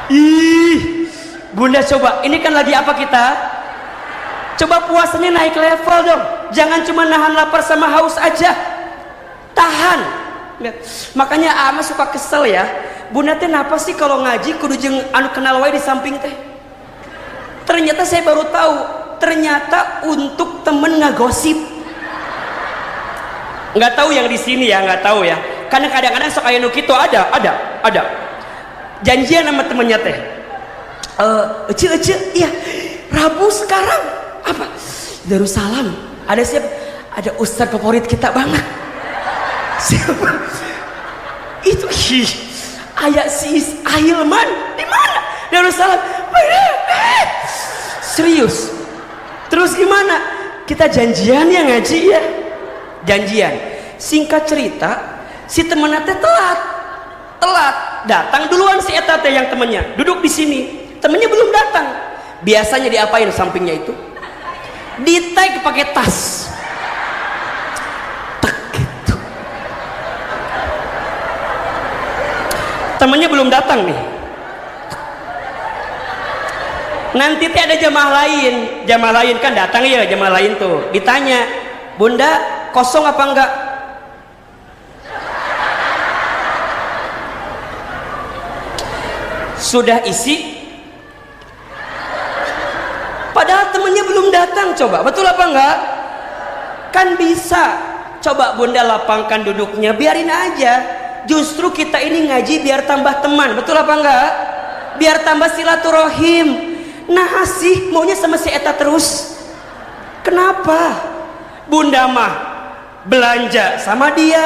Ih, Bunda coba, ini kan lagi apa kita? Coba puasanya naik level dong. Jangan cuma nahan lapar sama haus aja. Tahan. Makanya ama suka kesel ya. Bunda teh napa sih kalau ngaji kudu jeung anu kenal wae di samping teh. Ternyata saya baru tahu, ternyata untuk temen ngagosip. Nggak tahu yang di sini ya, nggak tahu ya. Karena kadang-kadang sok aya nu kitu ada. Janjian sama temennya teh. Ece, iya. Rabu sekarang apa? Darussalam. Ada siapa? Ada ustadz favorit kita banget. Siapa? Itu ayah si Ahilman di mana? Darussalam. Serius. Terus gimana? Kita janjian ya ngaji ya. Janjian. Singkat cerita, si temennya teh telat datang duluan si eta teh yang temennya duduk di sini. Temennya belum datang. Biasanya diapain sampingnya itu? Di-tag pakai tas. Gitu. Temennya belum datang nih. Nanti teh ada jamaah lain kan datang ya, jamaah lain tuh. Ditanya, "Bunda, kosong apa enggak?" Sudah isi. Padahal temennya belum datang. Coba, betul apa enggak? Kan bisa. Coba Bunda lapangkan duduknya, biarin aja. Justru kita ini ngaji biar tambah teman, betul apa enggak? Biar tambah silaturahim. Nah sih maunya sama si eta terus. Kenapa? Bunda mah belanja sama dia,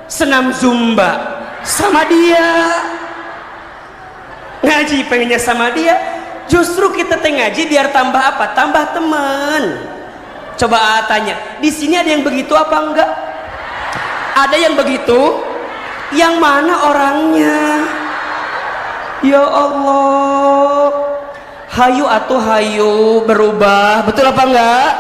senam zumba sama dia, ngaji pengennya sama dia. Justru kita teh ngaji biar tambah apa? Tambah teman. Coba tanya, di sini ada yang begitu apa enggak? Ada yang begitu? Yang mana orangnya? Ya Allah. Hayu atuh hayu berubah, betul apa enggak?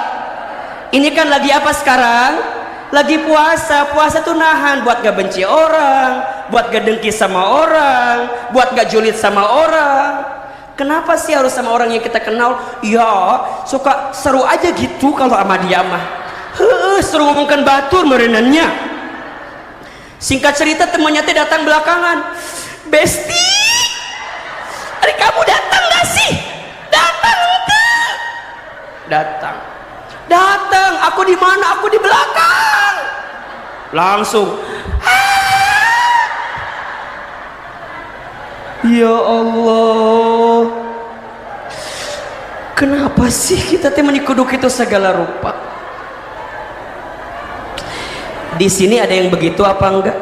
Ini kan lagi apa sekarang? Lagi puasa. Puasa tuh nahan buat gak benci orang, buat gak dengki sama orang, buat gak julid sama orang. Kenapa sih harus sama orang yang kita kenal? Ya suka seru aja gitu kalau sama dia mah. Seru ngomongkan batur merenannya. Singkat cerita temannya teh datang belakangan. Besti, hari kamu datang gak sih? Datang. Aku di mana? Aku di belakang. Langsung. Ya Allah, kenapa sih kita teh menikuduk itu segala rupa? Di sini ada yang begitu apa enggak?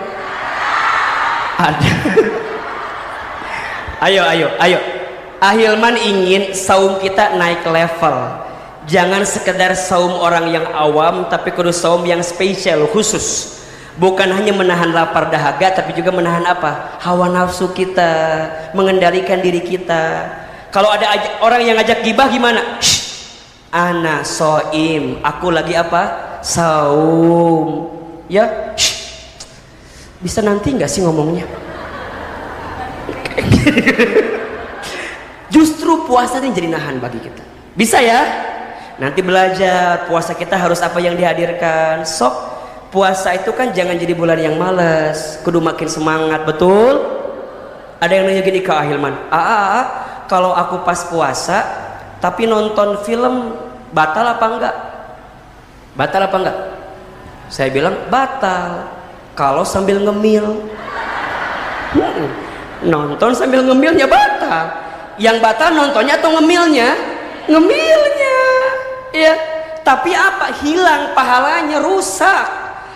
Ada. Ayo. Ahilman ingin saum kita naik level. Jangan sekedar saum orang yang awam, tapi kudu saum yang spesial, khusus. Bukan hanya menahan lapar dahaga, tapi juga menahan apa? Hawa nafsu kita, mengendalikan diri kita. Kalau ada orang yang ngajak gibah gimana? Ana soim, aku lagi apa? Saum. Ya, bisa nanti nggak sih ngomongnya? Justru puasa ini jadi nahan bagi kita. Bisa ya? Nanti belajar puasa kita harus apa yang dihadirkan. Sok. Puasa itu kan jangan jadi bulan yang males, kudu makin semangat, betul? Ada yang nanya gini ke Ahilman, kalau aku pas puasa tapi nonton film batal apa enggak? Batal apa enggak? Saya bilang batal kalau sambil ngemil. Nonton sambil ngemilnya batal. Yang batal nontonnya atau ngemilnya? Ngemilnya. Ya. tapi apa? Hilang pahalanya, rusak.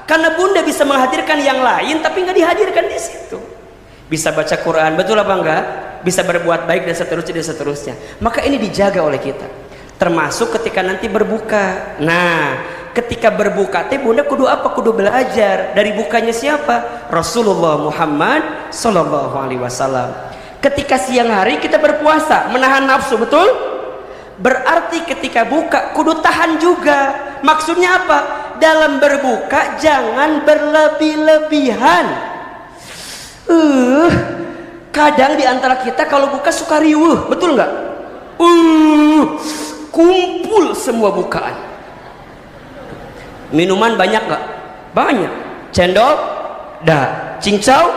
Karena bunda bisa menghadirkan yang lain tapi nggak dihadirkan di situ. Bisa baca Quran, betul apa enggak? Bisa berbuat baik dan seterusnya dan seterusnya. Maka ini dijaga oleh kita. Termasuk ketika nanti berbuka. Nah, ketika berbuka teh bunda kudu apa? Kudu belajar dari bukanya siapa? Rasulullah Muhammad sallallahu alaihi wasallam. Ketika siang hari kita berpuasa, menahan nafsu, betul? Berarti ketika buka kudu tahan juga. Maksudnya apa? Dalam berbuka jangan berlebih-lebihan. Kadang diantara kita kalau buka suka riuh, betul nggak? Kumpul semua bukaan. Minuman banyak nggak? Banyak. Cendol, dah. Cincau,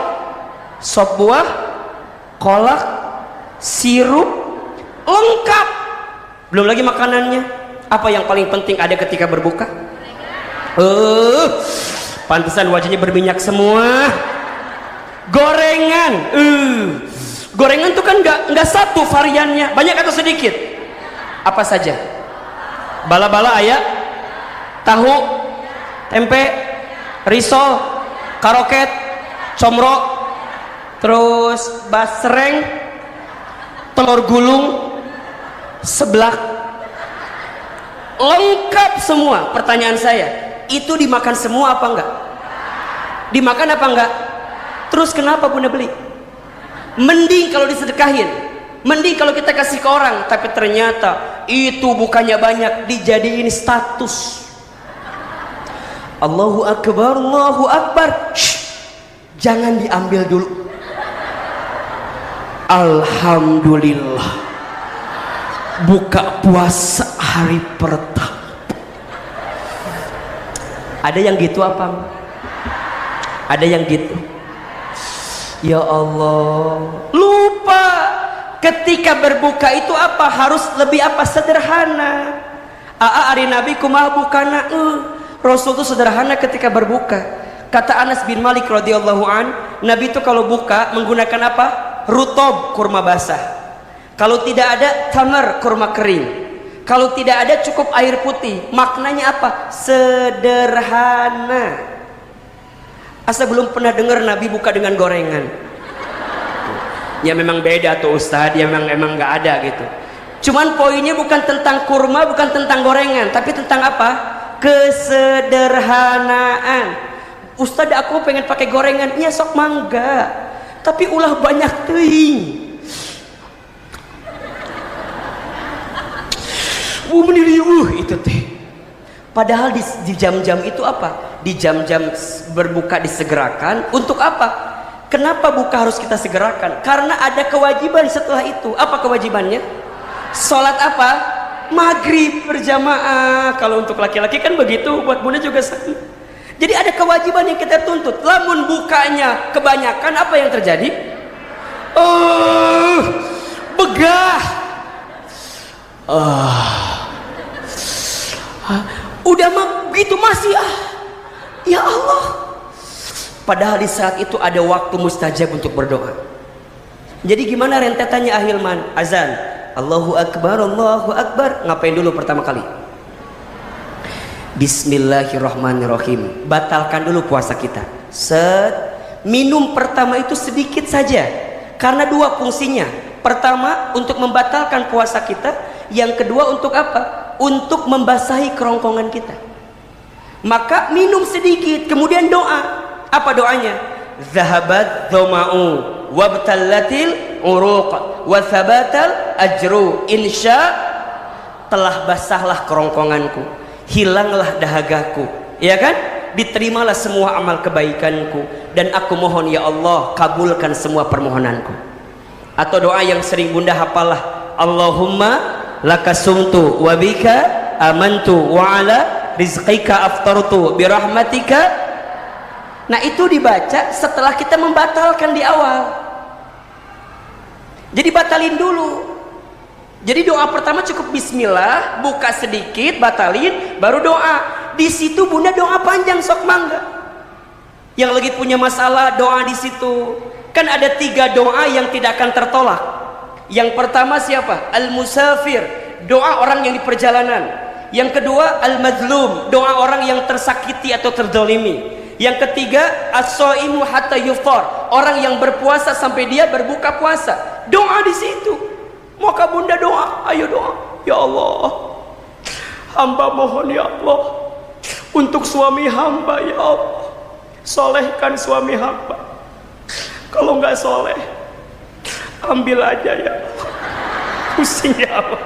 sop buah, kolak, sirup, lengkap. Belum lagi makanannya. Apa yang paling penting ada ketika berbuka? Pantesan wajahnya berminyak semua. Gorengan. Gorengan tuh kan nggak satu variannya, banyak atau sedikit? Apa saja? Bala-bala ayam, tahu, tempe, risol, karoket, comro, terus basreng, telur gulung, seblak, lengkap semua. Pertanyaan saya, itu dimakan semua apa enggak? Dimakan apa enggak? Terus kenapa bunda beli? Mending kalau disedekahin, mending kalau kita kasih ke orang. Tapi ternyata itu bukannya banyak, dijadiin status. Allahu Akbar, Allahu Akbar. Jangan diambil dulu. Alhamdulillah, buka puasa hari pertama. Ada yang gitu apa? Ada yang gitu. Ya Allah, lupa ketika berbuka itu apa? Harus lebih apa? Sederhana. Ari Nabi kumaha bukana? Rasul itu sederhana ketika berbuka. Kata Anas bin Malik radhiyallahu an, Nabi itu kalau buka menggunakan apa? Rutob, kurma basah. Kalau tidak ada tamar, kurma kering. Kalau tidak ada cukup air putih. Maknanya apa? Sederhana. Asa belum pernah dengar Nabi buka dengan gorengan. Ya memang beda tuh Ustadz, ya memang nggak ada gitu. Cuman poinnya bukan tentang kurma, bukan tentang gorengan, tapi tentang apa? Kesederhanaan. Ustadz, aku pengen pakai gorengan, iya sok mangga, tapi ulah banyak teuing. Itu teh. Padahal di jam-jam itu apa? Di jam-jam berbuka disegerakan untuk apa? Kenapa buka harus kita segerakan? Karena ada kewajiban setelah itu. Apa kewajibannya? Sholat apa? Maghrib berjamaah. Kalau untuk laki-laki kan begitu, buat bunda juga sama. Jadi ada kewajiban yang kita tuntut. Lamun bukanya kebanyakan, apa yang terjadi? Begah. Udah mah begitu masih ya Allah. Padahal di saat itu ada waktu mustajab untuk berdoa. Jadi gimana rentetannya Ahilman? Azan, Allahu Akbar, Allahu Akbar. Ngapain dulu pertama kali? Bismillahirrahmanirrahim. Batalkan dulu puasa kita. Minum pertama itu sedikit saja, karena dua fungsinya. Pertama untuk membatalkan puasa kita, yang kedua untuk apa? Untuk membasahi kerongkongan kita. Maka minum sedikit, kemudian doa. Apa doanya? Zahabat dhama'u wabtallatil uruq wa thabatal ajru insya. Telah basahlah kerongkonganku, hilanglah dahagaku, ya kan? Diterimalah semua amal kebaikanku, dan aku mohon ya Allah kabulkan semua permohonanku. Atau doa yang sering bunda hafalah, Allahumma lakasumtu wabika amantu wa ala rizqika aftartu birahmatika. Nah itu dibaca setelah kita membatalkan di awal. Jadi batalin dulu. Jadi doa pertama cukup bismillah, buka sedikit, batalin, baru doa. Di situ bunda doa panjang sok mangga. Yang lagi punya masalah doa di situ. Kan ada 3 doa yang tidak akan tertolak. Yang pertama siapa? Al-musafir, doa orang yang di perjalanan. Yang kedua, al-mazlum, doa orang yang tersakiti atau terzalimi. Yang ketiga, as-shaimu hatta yuftar, orang yang berpuasa sampai dia berbuka puasa. Doa di situ. Maka bunda doa, ayo doa. Ya Allah, hamba mohon ya Allah untuk suami hamba, ya Allah, solehkan suami hamba. Kalau nggak soleh, ambil aja ya Allah. Pusing ya Allah.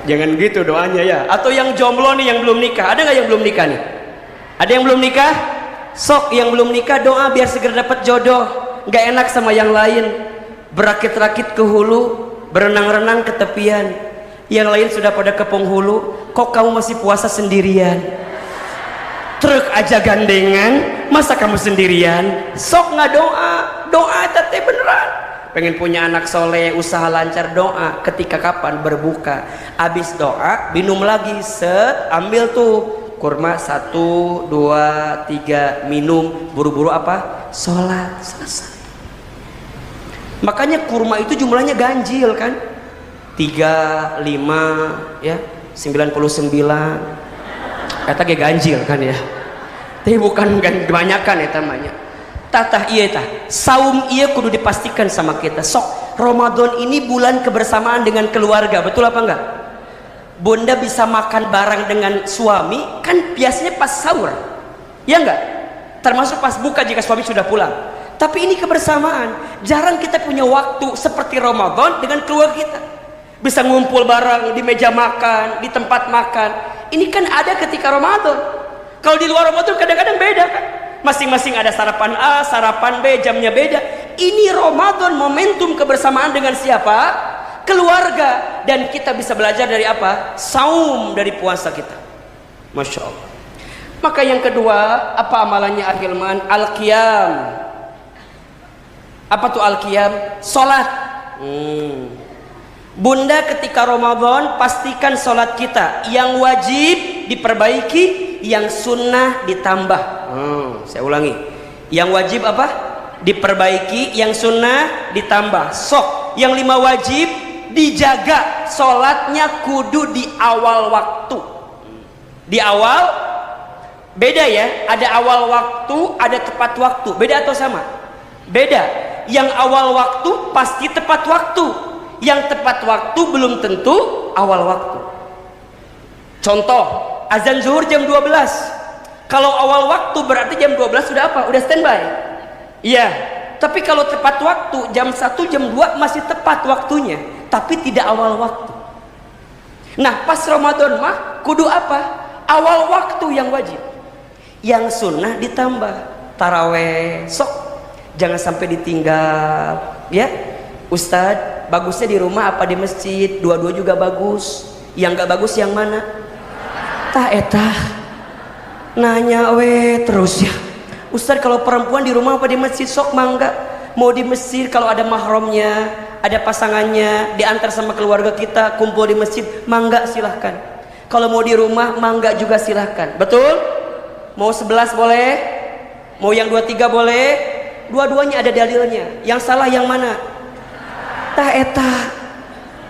Jangan gitu doanya ya. Atau yang jomblo nih, yang belum nikah, ada nggak yang belum nikah nih? Ada yang belum nikah? Sok yang belum nikah doa biar segera dapat jodoh. Nggak enak sama yang lain. Berakit-rakit ke hulu, berenang-renang ke tepian. Yang lain sudah pada ke penghulu, kok kamu masih puasa sendirian? Truk aja gandengan, masa kamu sendirian? Sok nggak doa, doa tete beneran. Pengen punya anak soleh, usaha lancar, doa. Ketika kapan berbuka, habis doa minum lagi, ambil tuh kurma 1, 2, 3, minum, buru-buru apa? Sholat, selesai. Makanya kurma itu jumlahnya ganjil kan, 3, 5, ya 99, kata kayak ganjil kan ya, tapi bukan kebanyakan ya namanya. Tatah iya tah, saum iya kudu dipastikan sama kita. Sok Ramadan ini bulan kebersamaan dengan keluarga, betul apa enggak? Bunda bisa makan bareng dengan suami kan biasanya pas sahur, ya enggak? Termasuk pas buka jika suami sudah pulang. Tapi ini kebersamaan. Jarang kita punya waktu seperti Ramadan dengan keluarga kita. Bisa ngumpul bareng di meja makan, di tempat makan. Ini kan ada ketika Ramadan. Kalau di luar Ramadan kadang-kadang beda kan. Masing-masing ada sarapan A, sarapan B, jamnya beda. Ini Ramadan, momentum kebersamaan dengan siapa? Keluarga. Dan kita bisa belajar dari apa? Saum, dari puasa kita. Masya Allah. Maka yang kedua, apa amalannya Ahilman? Al-Qiyam. Apa tuh al-qiyam? Salat. Bunda ketika Ramadan pastikan salat kita yang wajib diperbaiki, yang sunnah ditambah. Saya ulangi. Yang wajib apa? Diperbaiki, yang sunnah ditambah. Sok, yang 5 wajib dijaga, salatnya kudu di awal waktu. Di awal beda ya, ada awal waktu, ada tepat waktu. Beda atau sama? Beda. Yang awal waktu pasti tepat waktu, yang tepat waktu belum tentu awal waktu. Contoh, azan zuhur jam 12. Kalau awal waktu berarti jam 12 sudah apa? Udah standby. Iya. Tapi kalau tepat waktu jam 1, jam 2 masih tepat waktunya, tapi tidak awal waktu. Nah, pas Ramadan mah kudu apa? Awal waktu yang wajib. Yang sunnah ditambah. Taraweh, sok jangan sampai ditinggal ya. Ustadz, bagusnya di rumah apa di masjid? Dua-dua juga bagus. Yang gak bagus yang mana? Tah etah nanya terus ya. Ustadz, kalau perempuan di rumah apa di masjid? Sok mangga. Mau di masjid kalau ada mahramnya, ada pasangannya, diantar sama keluarga kita, kumpul di masjid, mangga silahkan. Kalau mau di rumah, mangga juga silahkan. Betul? Mau 11 boleh, mau yang 23 boleh. Dua-duanya ada dalilnya. Yang salah yang mana? Tah etah.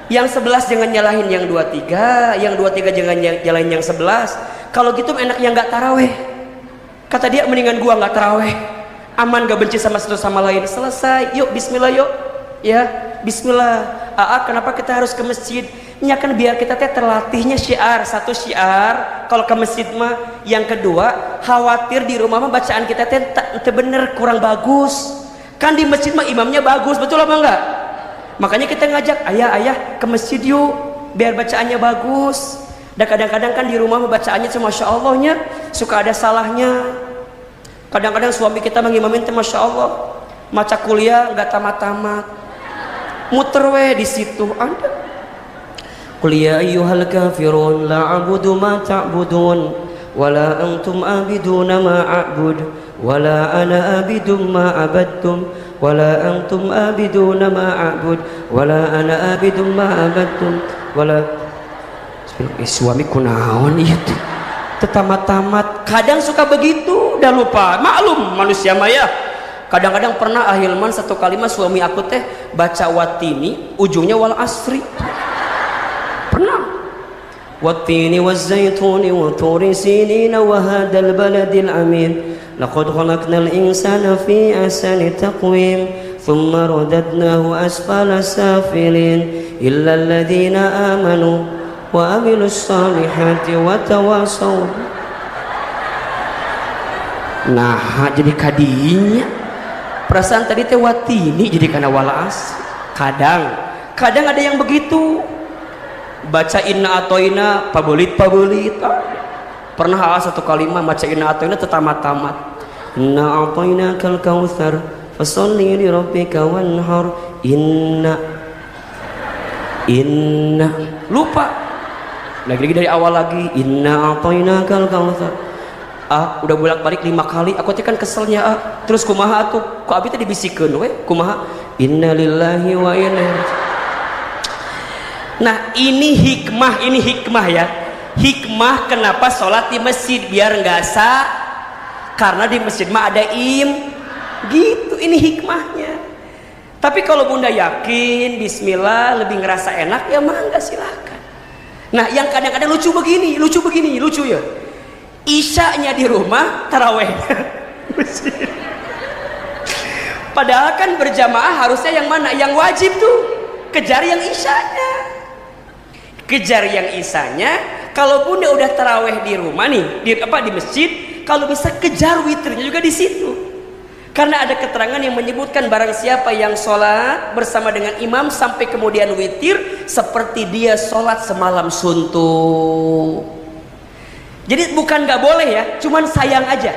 Yang 11 jangan nyalahin yang 23, yang 23 jangan nyalahin yang 11. Kalau gitu enak yang gak taraweh. Kata dia, mendingan gua gak taraweh, aman, gak benci sama satu sama lain. Selesai, yuk bismillah yuk. Ya, bismillah. Kenapa kita harus ke masjid? Ini akan biar kita terlatihnya syiar. Satu syiar kalau ke masjid mah. Yang kedua, khawatir di rumah mah bacaan kita bener kurang bagus. Kan di masjid mah imamnya bagus, betul apa enggak? Makanya kita ngajak ayah ke masjid yuk, biar bacaannya bagus. Dan kadang-kadang kan di rumah mah bacaannya cuma masya Allahnya, suka ada salahnya. Kadang-kadang suami kita mengimamin masya Allah, maca kuliah nggak tamat-tamat, muter di situ ada. Qul ya ayyuhal kafirun la a'budu ma ta'budun wala antum abiduna ma a'bud wala ana abidum ma abadtum wala antum abiduna ma a'bud wala ana abidum ma abadtum wala. Suami kunaon ieu teh tetamat-tamat. Kadang suka begitu, udah lupa. Maklum manusia maya. Kadang-kadang pernah Ahilman satu kalimat suami aku teh baca watini ujungnya wal asri. Pernah والتين والزيتون وطور سينين وهذا البلد الأمين لقد خلقنا الإنسان في أحسن تقويم ثم رددناه أسفل سافلين إلا الذين آمنوا وعملوا الصالحات وتواصوا. Nah, jadi kadinya perasaan tadi teh watini jadi kana walas. Kadang ada yang begitu. Baca inna atoina pabulit pernah satu kalimat baca inna atoina tetamat-tamat inna atoina kal kautsar fasolli li rabbika wanhar inna lupa lagi dari awal lagi inna atoina kal kautsar. Udah bolak-balik 5 kali aku teh kan keselnya terus kumaha atuh ku abi teh dibisikeun we kumaha inna lillahi wa inna ilaihi. Nah ini hikmah ya, hikmah kenapa sholat di masjid biar nggak sah, karena di masjid mah ada gitu, ini hikmahnya. Tapi kalau bunda yakin bismillah lebih ngerasa enak ya mangga silakan. Nah yang kadang-kadang lucu begini ya, isyanya di rumah, tarawehnya padahal kan berjamaah harusnya yang mana, yang wajib tuh kejar yang isyanya. Kalau bunda udah taraweh di rumah nih, di masjid, kalau bisa kejar witirnya juga di situ. Karena ada keterangan yang menyebutkan barang siapa yang sholat bersama dengan imam sampai kemudian witir, seperti dia sholat semalam suntuk. Jadi bukan nggak boleh ya, cuman sayang aja.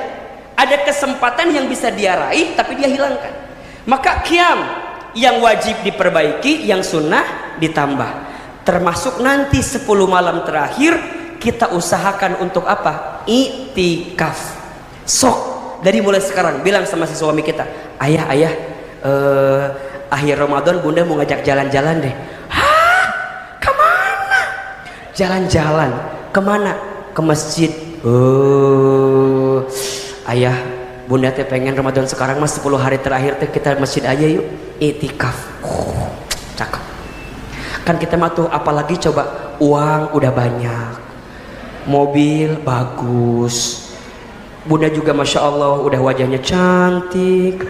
Ada kesempatan yang bisa dia raih, tapi dia hilangkan. Maka qiyam yang wajib diperbaiki, yang sunnah ditambah. Termasuk nanti 10 malam terakhir kita usahakan untuk apa? I'tikaf. Sok dari mulai sekarang bilang sama si suami kita, ayah akhir Ramadan bunda mau ngajak jalan-jalan deh. Hah? Kemana? Jalan-jalan. Kemana? Ke masjid. Ayah bunda teh pengen Ramadan sekarang mas 10 hari terakhir teh kita masjid aja yuk. I'tikaf. Cakep. Kan kita mah tuh apalagi coba uang udah banyak, mobil bagus, bunda juga masya Allah udah wajahnya cantik,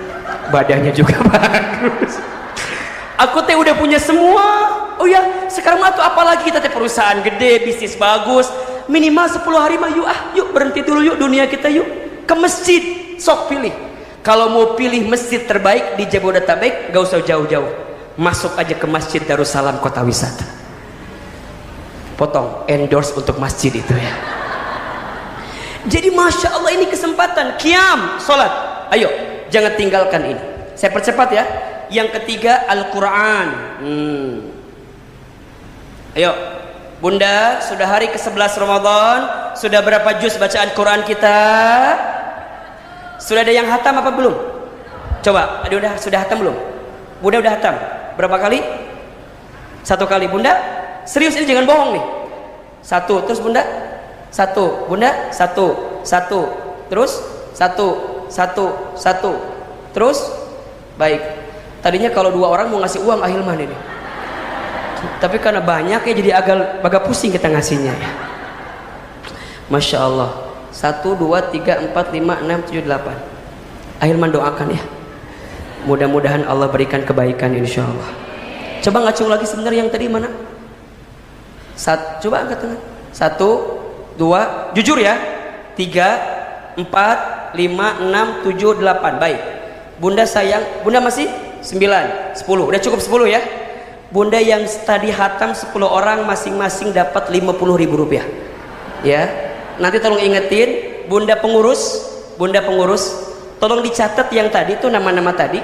badannya juga bagus, aku teh udah punya semua. Oh ya sekarang mah tuh apalagi kita teh perusahaan gede, bisnis bagus, minimal 10 hari mah yuk berhenti dulu yuk dunia kita yuk ke masjid. Sok pilih, kalau mau pilih masjid terbaik di Jabodetabek gak usah jauh-jauh, masuk aja ke Masjid Darussalam Kota Wisata. Potong endorse untuk masjid itu ya. Jadi masya Allah ini kesempatan qiyam sholat, ayo jangan tinggalkan ini. Saya percepat ya. Yang ketiga Al-Quran. Ayo bunda, sudah hari ke-11 Ramadan, sudah berapa juz bacaan Quran kita? Sudah ada yang hatam apa belum? Coba, sudah hatam belum? Bunda udah hatam berapa kali? 1 kali. Bunda serius ini jangan bohong nih. 1 terus bunda 1 bunda 1 terus 1 terus baik. Tadinya kalau 2 orang mau ngasih uang ahilman ini, tapi karena banyak ya jadi agak pusing kita ngasihnya ya. Masya Allah. 1 2 3 4 5 6 7 8. Ahilman doakan ya, mudah-mudahan Allah berikan kebaikan insya Allah. Coba ngacung lagi sebenarnya yang tadi mana? Coba angkat tangan. 1 2 jujur ya. 3 4 5 6 7 8. Baik bunda sayang, bunda masih 9 10, udah cukup 10 ya. Bunda yang tadi hatam 10 orang masing-masing dapat 50.000 rupiah ya. Nanti tolong ingetin bunda pengurus tolong dicatat yang tadi tuh nama-nama tadi,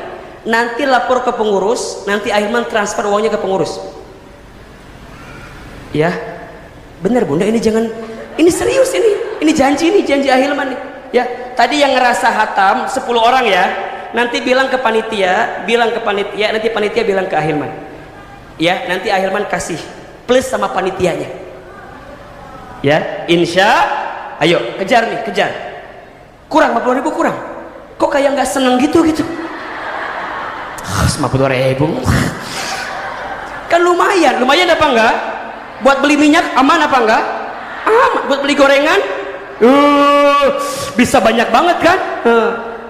nanti lapor ke pengurus, nanti Ahilman transfer uangnya ke pengurus ya. Bener bunda, ini jangan, ini serius, ini janji Ahilman nih ya. Tadi yang ngerasa hatam 10 orang ya, nanti bilang ke panitia, nanti panitia bilang ke Ahilman ya, nanti Ahilman kasih plus sama panitianya ya, insya. Ayo kejar nih, kejar. Kurang 50.000 kurang. Kok kayak nggak seneng gitu 50.000 kan lumayan apa enggak? Buat beli minyak aman apa enggak? amat buat beli gorengan. Bisa banyak banget kan?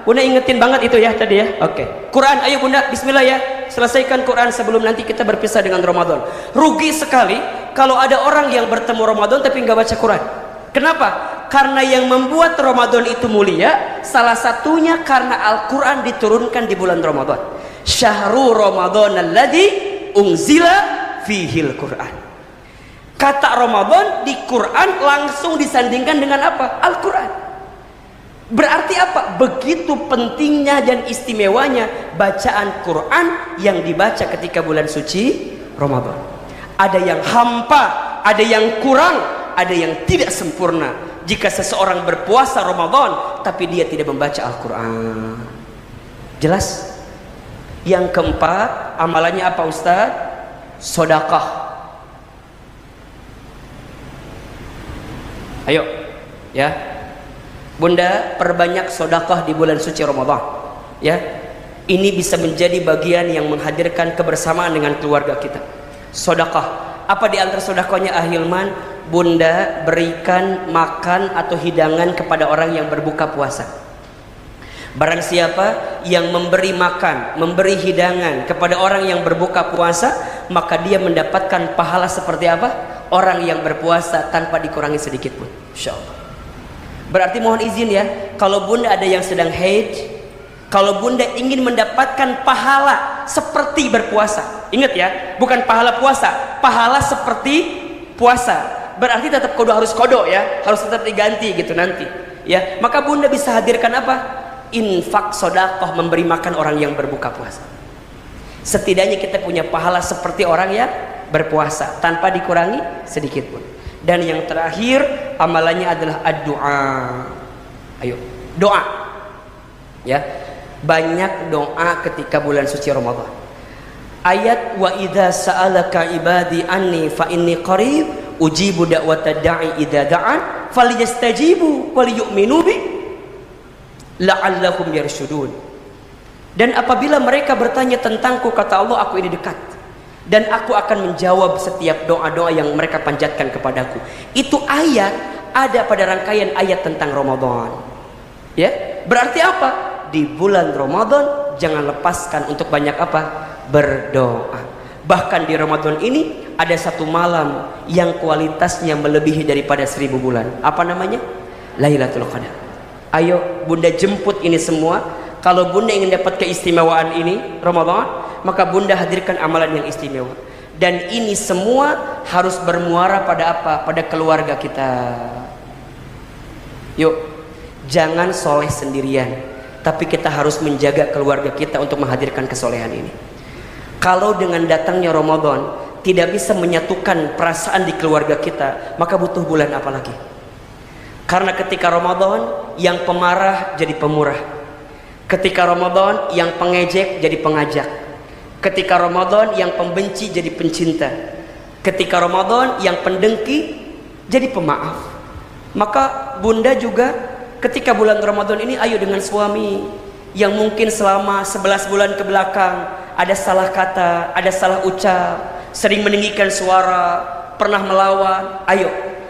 Bunda ingetin banget itu ya tadi ya. Oke. Quran, ayo Bunda, bismillah ya. Selesaikan Quran sebelum nanti kita berpisah dengan Ramadan. Rugi sekali kalau ada orang yang bertemu Ramadan tapi nggak baca Quran. Kenapa? Karena yang membuat Ramadan itu mulia, salah satunya karena Al-Quran diturunkan di bulan Ramadan. Syahrul Ramadan alladzi unzila fihil Quran. Kata Ramadan di Quran langsung disandingkan dengan apa? Al-Quran. Berarti apa? Begitu pentingnya dan istimewanya bacaan Quran yang dibaca ketika bulan suci Ramadan. Ada yang hampa, ada yang kurang, ada yang tidak sempurna jika seseorang berpuasa Ramadan tapi dia tidak membaca Al-Quran. Jelas? Yang keempat, amalannya apa Ustaz? Sedekah. Ayo ya Bunda, perbanyak sedekah di bulan suci Ramadan ya. Ini bisa menjadi bagian yang menghadirkan kebersamaan dengan keluarga kita. Sedekah. Apa di antara sedekahnya Ahilman? Bunda berikan makan atau hidangan kepada orang yang berbuka puasa. Barang siapa yang memberi makan, memberi hidangan kepada orang yang berbuka puasa, maka dia mendapatkan pahala seperti apa? Orang yang berpuasa tanpa dikurangi sedikit pun, insyaallah. Berarti mohon izin ya, kalau Bunda ada yang sedang haid, kalau Bunda ingin mendapatkan pahala seperti berpuasa, ingat ya, bukan pahala puasa, pahala seperti puasa. Berarti tetap harus kodok ya, harus tetap diganti gitu nanti ya. Maka Bunda bisa hadirkan apa? Infak sedekah, memberi makan orang yang berbuka puasa. Setidaknya kita punya pahala seperti orang yang berpuasa tanpa dikurangi sedikit pun. Dan yang terakhir amalannya adalah ad-doa. Ayo doa ya, banyak doa ketika bulan suci Ramadan. Ayat wa idza sa'alaka ibadi anni fa inni qarib ujibu da'watad da'i idza da'an falyastajibu walyu'minu bi la'allahum yarshudun. Dan apabila mereka bertanya tentangku, kata Allah, aku ini dekat dan aku akan menjawab setiap doa-doa yang mereka panjatkan kepadaku. Itu ayat ada pada rangkaian ayat tentang Ramadan ya. Berarti apa? Di bulan Ramadan jangan lepaskan untuk banyak apa? Berdoa. Bahkan di Ramadan ini ada satu malam yang kualitasnya melebihi daripada 1000 bulan. Apa namanya? Lailatul Qadar. Ayo Bunda jemput ini semua. Kalau Bunda ingin dapat keistimewaan ini Ramadan, maka Bunda hadirkan amalan yang istimewa. Dan ini semua harus bermuara pada apa? Pada keluarga kita. Yuk, jangan soleh sendirian, tapi kita harus menjaga keluarga kita untuk menghadirkan kesolehan ini. Kalau dengan datangnya Ramadan tidak bisa menyatukan perasaan di keluarga kita, maka butuh bulan apa lagi? Karena ketika Ramadan yang pemarah jadi pemurah, ketika Ramadan yang pengejek jadi pengajak, ketika Ramadan yang pembenci jadi pencinta, ketika Ramadan yang pendengki jadi pemaaf. Maka Bunda juga ketika bulan Ramadan ini, ayo dengan suami yang mungkin selama 11 bulan ke belakang ada salah kata, ada salah ucap, sering meninggikan suara, pernah melawan, ayo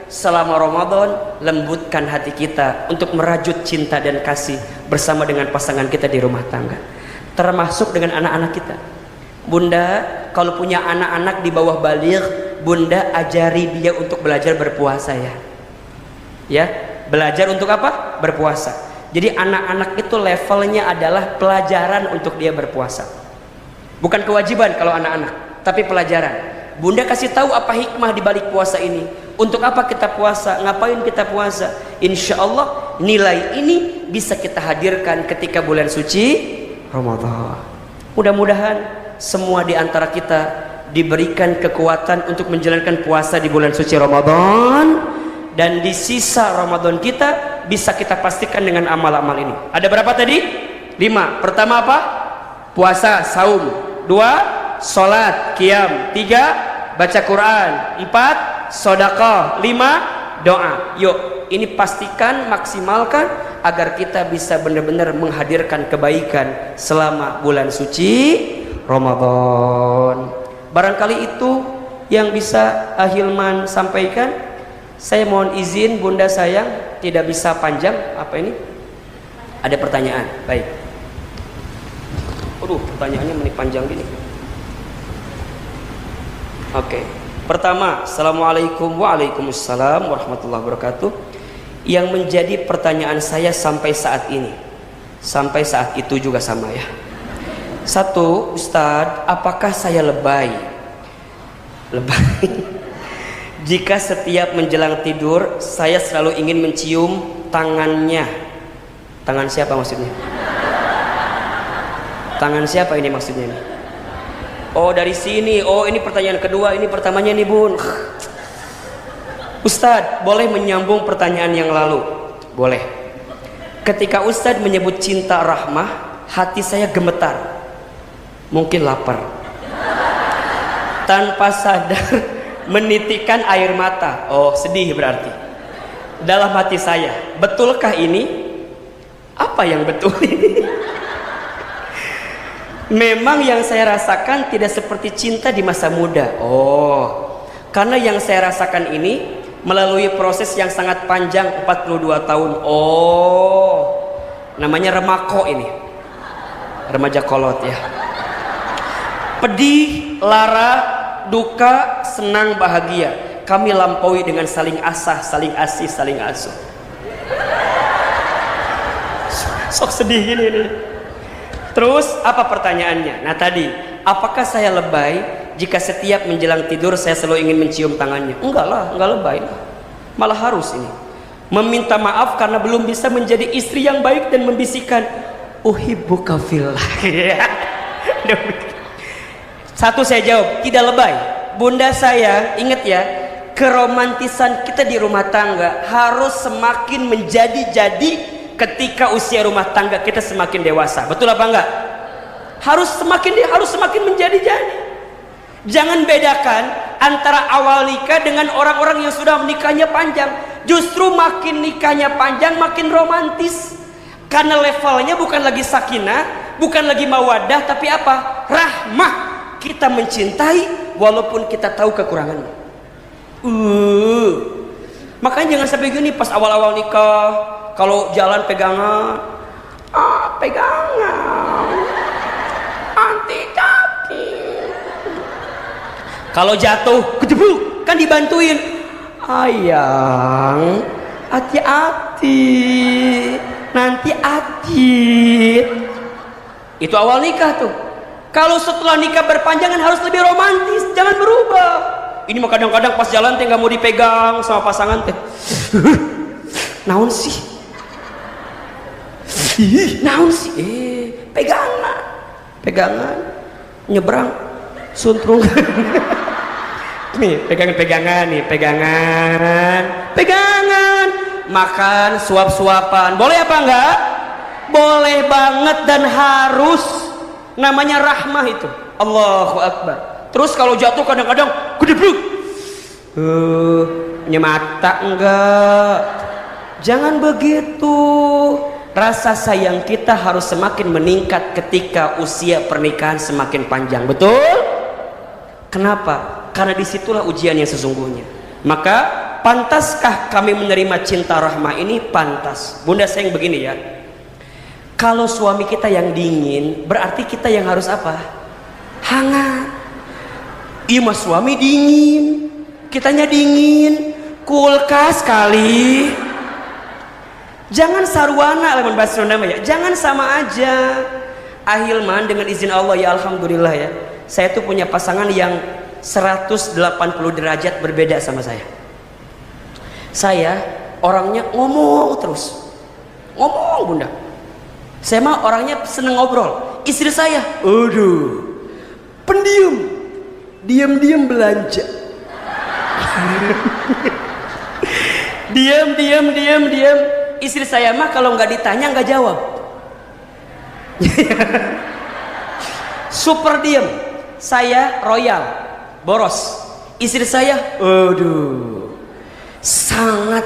selama Ramadan lembutkan hati kita untuk merajut cinta dan kasih bersama dengan pasangan kita di rumah tangga, termasuk dengan anak-anak kita. Bunda kalau punya anak-anak di bawah baligh, Bunda ajari dia untuk belajar berpuasa ya, belajar untuk apa? Berpuasa. Jadi anak-anak itu levelnya adalah pelajaran untuk dia berpuasa, bukan kewajiban kalau anak-anak, tapi pelajaran. Bunda kasih tahu apa hikmah di balik puasa ini, untuk apa kita puasa, ngapain kita puasa. Insya Allah nilai ini bisa kita hadirkan ketika bulan suci Ramadan. Mudah-mudahan semua di antara kita diberikan kekuatan untuk menjalankan puasa di bulan suci Ramadan, dan di sisa Ramadan kita bisa kita pastikan dengan amal-amal ini. Ada berapa tadi? 5. Pertama apa? Puasa, saum. 2. Sholat, qiyam. 3. Baca Quran. 4. Sedekah. 5. Doa. Yuk, ini pastikan, maksimalkan agar kita bisa benar-benar menghadirkan kebaikan selama bulan suci Ramadan. Barangkali itu yang bisa Ahilman sampaikan. Saya mohon izin Bunda sayang, tidak bisa panjang. Apa ini? Ada pertanyaan. Baik. Aduh, pertanyaannya menik panjang gini. Oke. Pertama, Assalamualaikum waalaikumsalam warahmatullahi wabarakatuh. Yang menjadi pertanyaan saya sampai saat ini, sampai saat itu juga sama ya. Satu, Ustadz, apakah saya lebay? Lebay. Jika setiap menjelang tidur saya selalu ingin mencium tangannya. Tangan siapa maksudnya? Tangan siapa ini maksudnya ini? Oh dari sini. Oh ini pertanyaan kedua. Ini pertamanya nih Bun. Ustadz, boleh menyambung pertanyaan yang lalu? Boleh. Ketika Ustadz menyebut cinta rahmah, hati saya gemetar. Mungkin lapar. Tanpa sadar menitikkan air mata. Oh sedih berarti. Dalam hati saya, betulkah ini? Apa yang betul ini? Memang yang saya rasakan tidak seperti cinta di masa muda. Oh, karena yang saya rasakan ini melalui proses yang sangat panjang 42 tahun. Oh, namanya remako ini. Remaja kolot ya. Pedih, lara, duka, senang, bahagia, kami lampaui dengan saling asah, saling asih, saling asuh. Sok sedih gini nih. Terus apa pertanyaannya? Nah tadi, apakah saya lebay jika setiap menjelang tidur saya selalu ingin mencium tangannya? Enggak lah, enggak lebay lah. Malah harus ini meminta maaf karena belum bisa menjadi istri yang baik dan membisikkan uhibbuka fillah. Satu saya jawab, tidak lebay. Bunda saya, ingat ya, keromantisan kita di rumah tangga harus semakin menjadi-jadi ketika usia rumah tangga kita semakin dewasa. Betul apa enggak? Harus semakin menjadi-jadi. Jangan bedakan antara awal nikah dengan orang-orang yang sudah menikahnya panjang. Justru makin nikahnya panjang makin romantis. Karena levelnya bukan lagi sakinah, bukan lagi mawadah, tapi apa? Rahmah. Kita mencintai walaupun kita tahu kekurangannya. Makanya jangan sampai gini pas awal-awal nikah, kalau jalan pegangan, pegangan, anti kaki. Kalau jatuh, kejeblok, kan dibantuin. Ayang, hati-hati, nanti adit. Itu awal nikah tuh. Kalau setelah nikah berpanjangan harus lebih romantis, jangan berubah. Ini mah kadang-kadang pas jalan teh nggak mau dipegang sama pasangan teh. Naon sih? Naon sih? Pegangan, nyebrang, suntrung. Nih pegangan, pegangan. Makan, suap-suapan, boleh apa enggak? Boleh banget dan harus. Namanya rahmah itu. Allahu Akbar. Terus kalau jatuh kadang-kadang gedebluk. Punya mata enggak? Jangan begitu. Rasa sayang kita harus semakin meningkat ketika usia pernikahan semakin panjang. Betul? Kenapa? Karena disitulah ujian yang sesungguhnya. Maka pantaskah kami menerima cinta rahmah ini? Pantas. Bunda sayang begini ya. Kalau suami kita yang dingin, berarti kita yang harus apa? Hangat. Iya mas suami dingin, kitanya dingin, kulkas kali. Jangan sarwana lamun bahasa Sunda ya. Jangan sama aja. Ahilman dengan izin Allah ya alhamdulillah ya. Saya tuh punya pasangan yang 180 derajat berbeda sama saya. Saya orangnya ngomong terus. Ngomong Bunda. Saya mah orangnya seneng ngobrol. Istri saya, aduh, pendiam, diam-diam belanja. diam. Istri saya mah kalau nggak ditanya nggak jawab. Super diam. Saya royal, boros. Istri saya, aduh, sangat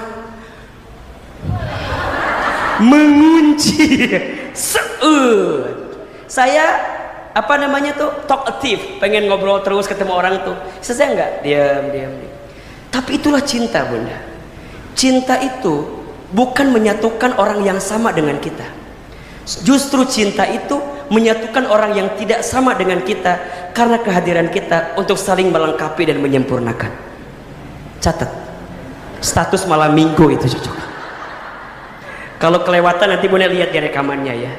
mengunci. Saya apa namanya tuh talkative, pengen ngobrol terus ketemu orang tuh. Saya enggak diam. Tapi itulah cinta Bunda. Cinta itu bukan menyatukan orang yang sama dengan kita. Justru cinta itu menyatukan orang yang tidak sama dengan kita karena kehadiran kita untuk saling melengkapi dan menyempurnakan. Catat, status malam minggu itu cocok. Kalau kelewatan nanti boleh lihat di rekamannya ya.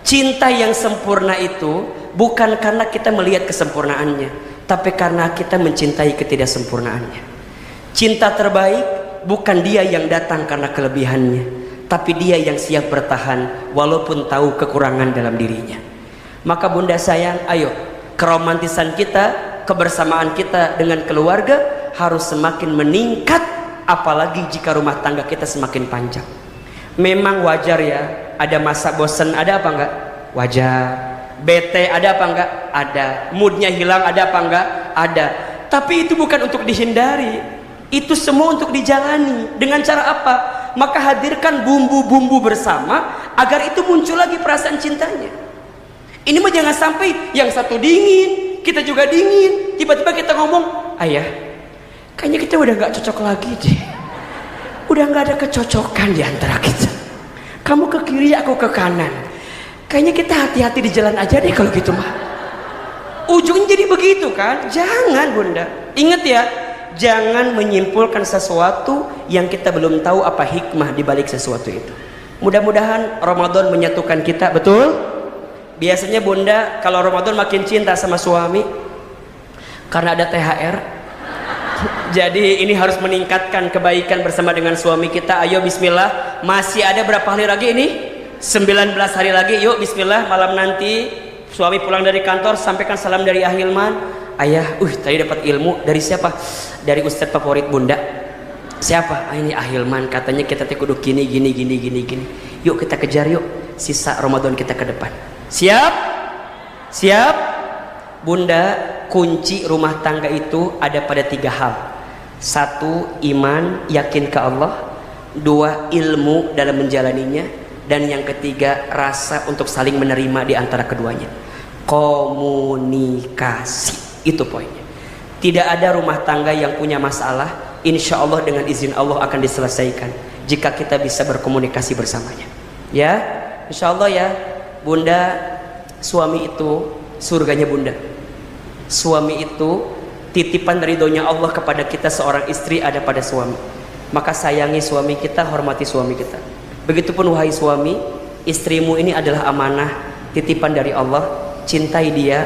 Cinta yang sempurna itu bukan karena kita melihat kesempurnaannya, tapi karena kita mencintai ketidaksempurnaannya. Cinta terbaik bukan dia yang datang karena kelebihannya, tapi dia yang siap bertahan walaupun tahu kekurangan dalam dirinya. Maka bunda sayang, ayo keromantisan kita, kebersamaan kita dengan keluarga harus semakin meningkat, apalagi jika rumah tangga kita semakin panjang. Memang wajar ya, ada masa bosan, ada apa enggak? Wajar. Bete ada apa enggak? Ada. Moodnya hilang ada apa enggak? Ada. Tapi itu bukan untuk dihindari, itu semua untuk dijalani. Dengan cara apa? Maka hadirkan bumbu-bumbu bersama agar itu muncul lagi perasaan cintanya. Ini mah jangan sampai yang satu dingin, kita juga dingin, tiba-tiba kita ngomong, ayah kayaknya kita udah gak cocok lagi deh, udah gak ada kecocokan di antara kita, kamu ke kiri aku ke kanan, kayaknya kita hati-hati di jalan aja deh kalau gitu mah. Ujungnya jadi begitu kan? Jangan bunda, ingat ya, jangan menyimpulkan sesuatu yang kita belum tahu apa hikmah di balik sesuatu itu. Mudah-mudahan Ramadan menyatukan kita, betul? Biasanya bunda kalau Ramadan makin cinta sama suami karena ada THR. Jadi ini harus meningkatkan kebaikan bersama dengan suami kita. Ayo bismillah, masih ada berapa hari lagi ini? 19 hari lagi. Yuk bismillah, malam nanti suami pulang dari kantor sampaikan salam dari Ahilman. Ayah, tadi dapat ilmu dari siapa? Dari ustadz favorit bunda. Siapa? Ini Ahilman, katanya kita kudu gini. Yuk kita kejar yuk sisa Ramadan kita ke depan. Siap? Siap? Bunda, kunci rumah tangga itu ada pada 3 hal. 1, iman, yakin ke Allah. 2, ilmu dalam menjalaninya. Dan yang ketiga, rasa untuk saling menerima di antara keduanya. Komunikasi, itu poinnya. Tidak ada rumah tangga yang punya masalah, insya Allah dengan izin Allah akan diselesaikan jika kita bisa berkomunikasi bersamanya. Ya, insya Allah ya bunda, suami itu surganya bunda. Suami itu titipan ridhonya Allah kepada kita, seorang istri ada pada suami. Maka sayangi suami kita, hormati suami kita. Begitupun wahai suami, istrimu ini adalah amanah, titipan dari Allah. Cintai dia,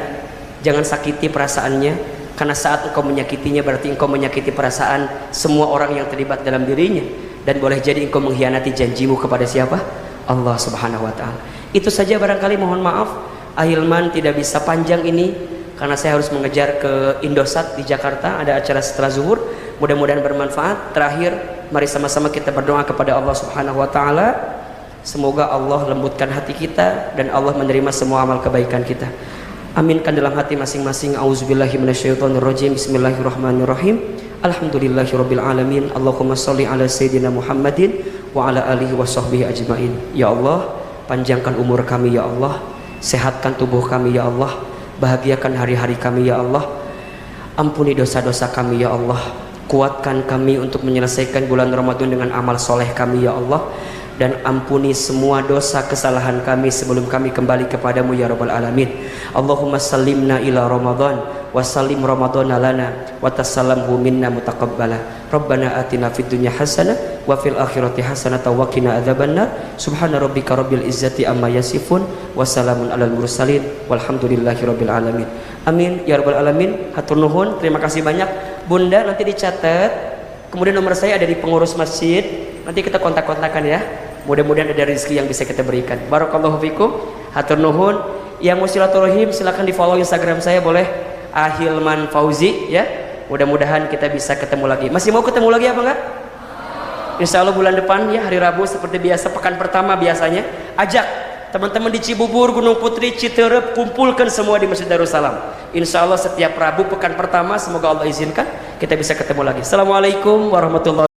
jangan sakiti perasaannya, karena saat engkau menyakitinya berarti engkau menyakiti perasaan semua orang yang terlibat dalam dirinya, dan boleh jadi engkau mengkhianati janjimu kepada siapa? Allah Subhanahu wa taala. Itu saja barangkali, mohon maaf Ahilman tidak bisa panjang ini karena saya harus mengejar ke Indosat di Jakarta, ada acara setelah zuhur. Mudah-mudahan bermanfaat. Terakhir, mari sama-sama kita berdoa kepada Allah Subhanahu wa taala. Semoga Allah lembutkan hati kita dan Allah menerima semua amal kebaikan kita. Aminkan dalam hati masing-masing. Auzubillahi minasyaitonirrajim. Bismillahirrahmanirrahim. Alhamdulillahirabbil alamin. Allahumma shalli ala sayyidina Muhammadin wa ala alihi wa sahbihi ajmain. Ya Allah, panjangkan umur kami ya Allah, sehatkan tubuh kami ya Allah, bahagiakan hari-hari kami ya Allah, ampuni dosa-dosa kami ya Allah, kuatkan kami untuk menyelesaikan bulan Ramadan dengan amal soleh kami ya Allah, dan ampuni semua dosa kesalahan kami sebelum kami kembali kepadamu ya Rabbal Alamin. Allahumma sallimna ila Ramadan wa sallim Ramadana lana wa tasallamhu minna mutaqabbala. Rabbana atina fid dunya hasanah wa fil akhirati hasanah wa qina adzabannar. Subhana rabbika rabbil izzati amma yasifun wa salamun alal mursalin walhamdulillahi rabbil alamin. Amin ya Rabbal Alamin. Hatur nuhun, terima kasih banyak bunda. Nanti dicatat, kemudian nomor saya ada di pengurus masjid, nanti kita kontak-kontakan ya. Mudah-mudahan ada rezeki yang bisa kita berikan. Barakallahu fikum. Hatur nuhun. Yang mau silaturahim silakan di follow Instagram saya, boleh Ahilman Fauzi ya. Mudah-mudahan kita bisa ketemu lagi. Masih mau ketemu lagi apa enggak? Insya Allah bulan depan ya, hari Rabu seperti biasa, pekan pertama biasanya. Ajak teman-teman di Cibubur, Gunung Putri, Citerep, kumpulkan semua di Masjid Darussalam. Insya Allah setiap Rabu pekan pertama, semoga Allah izinkan kita bisa ketemu lagi. Assalamualaikum warahmatullahi wabarakatuh.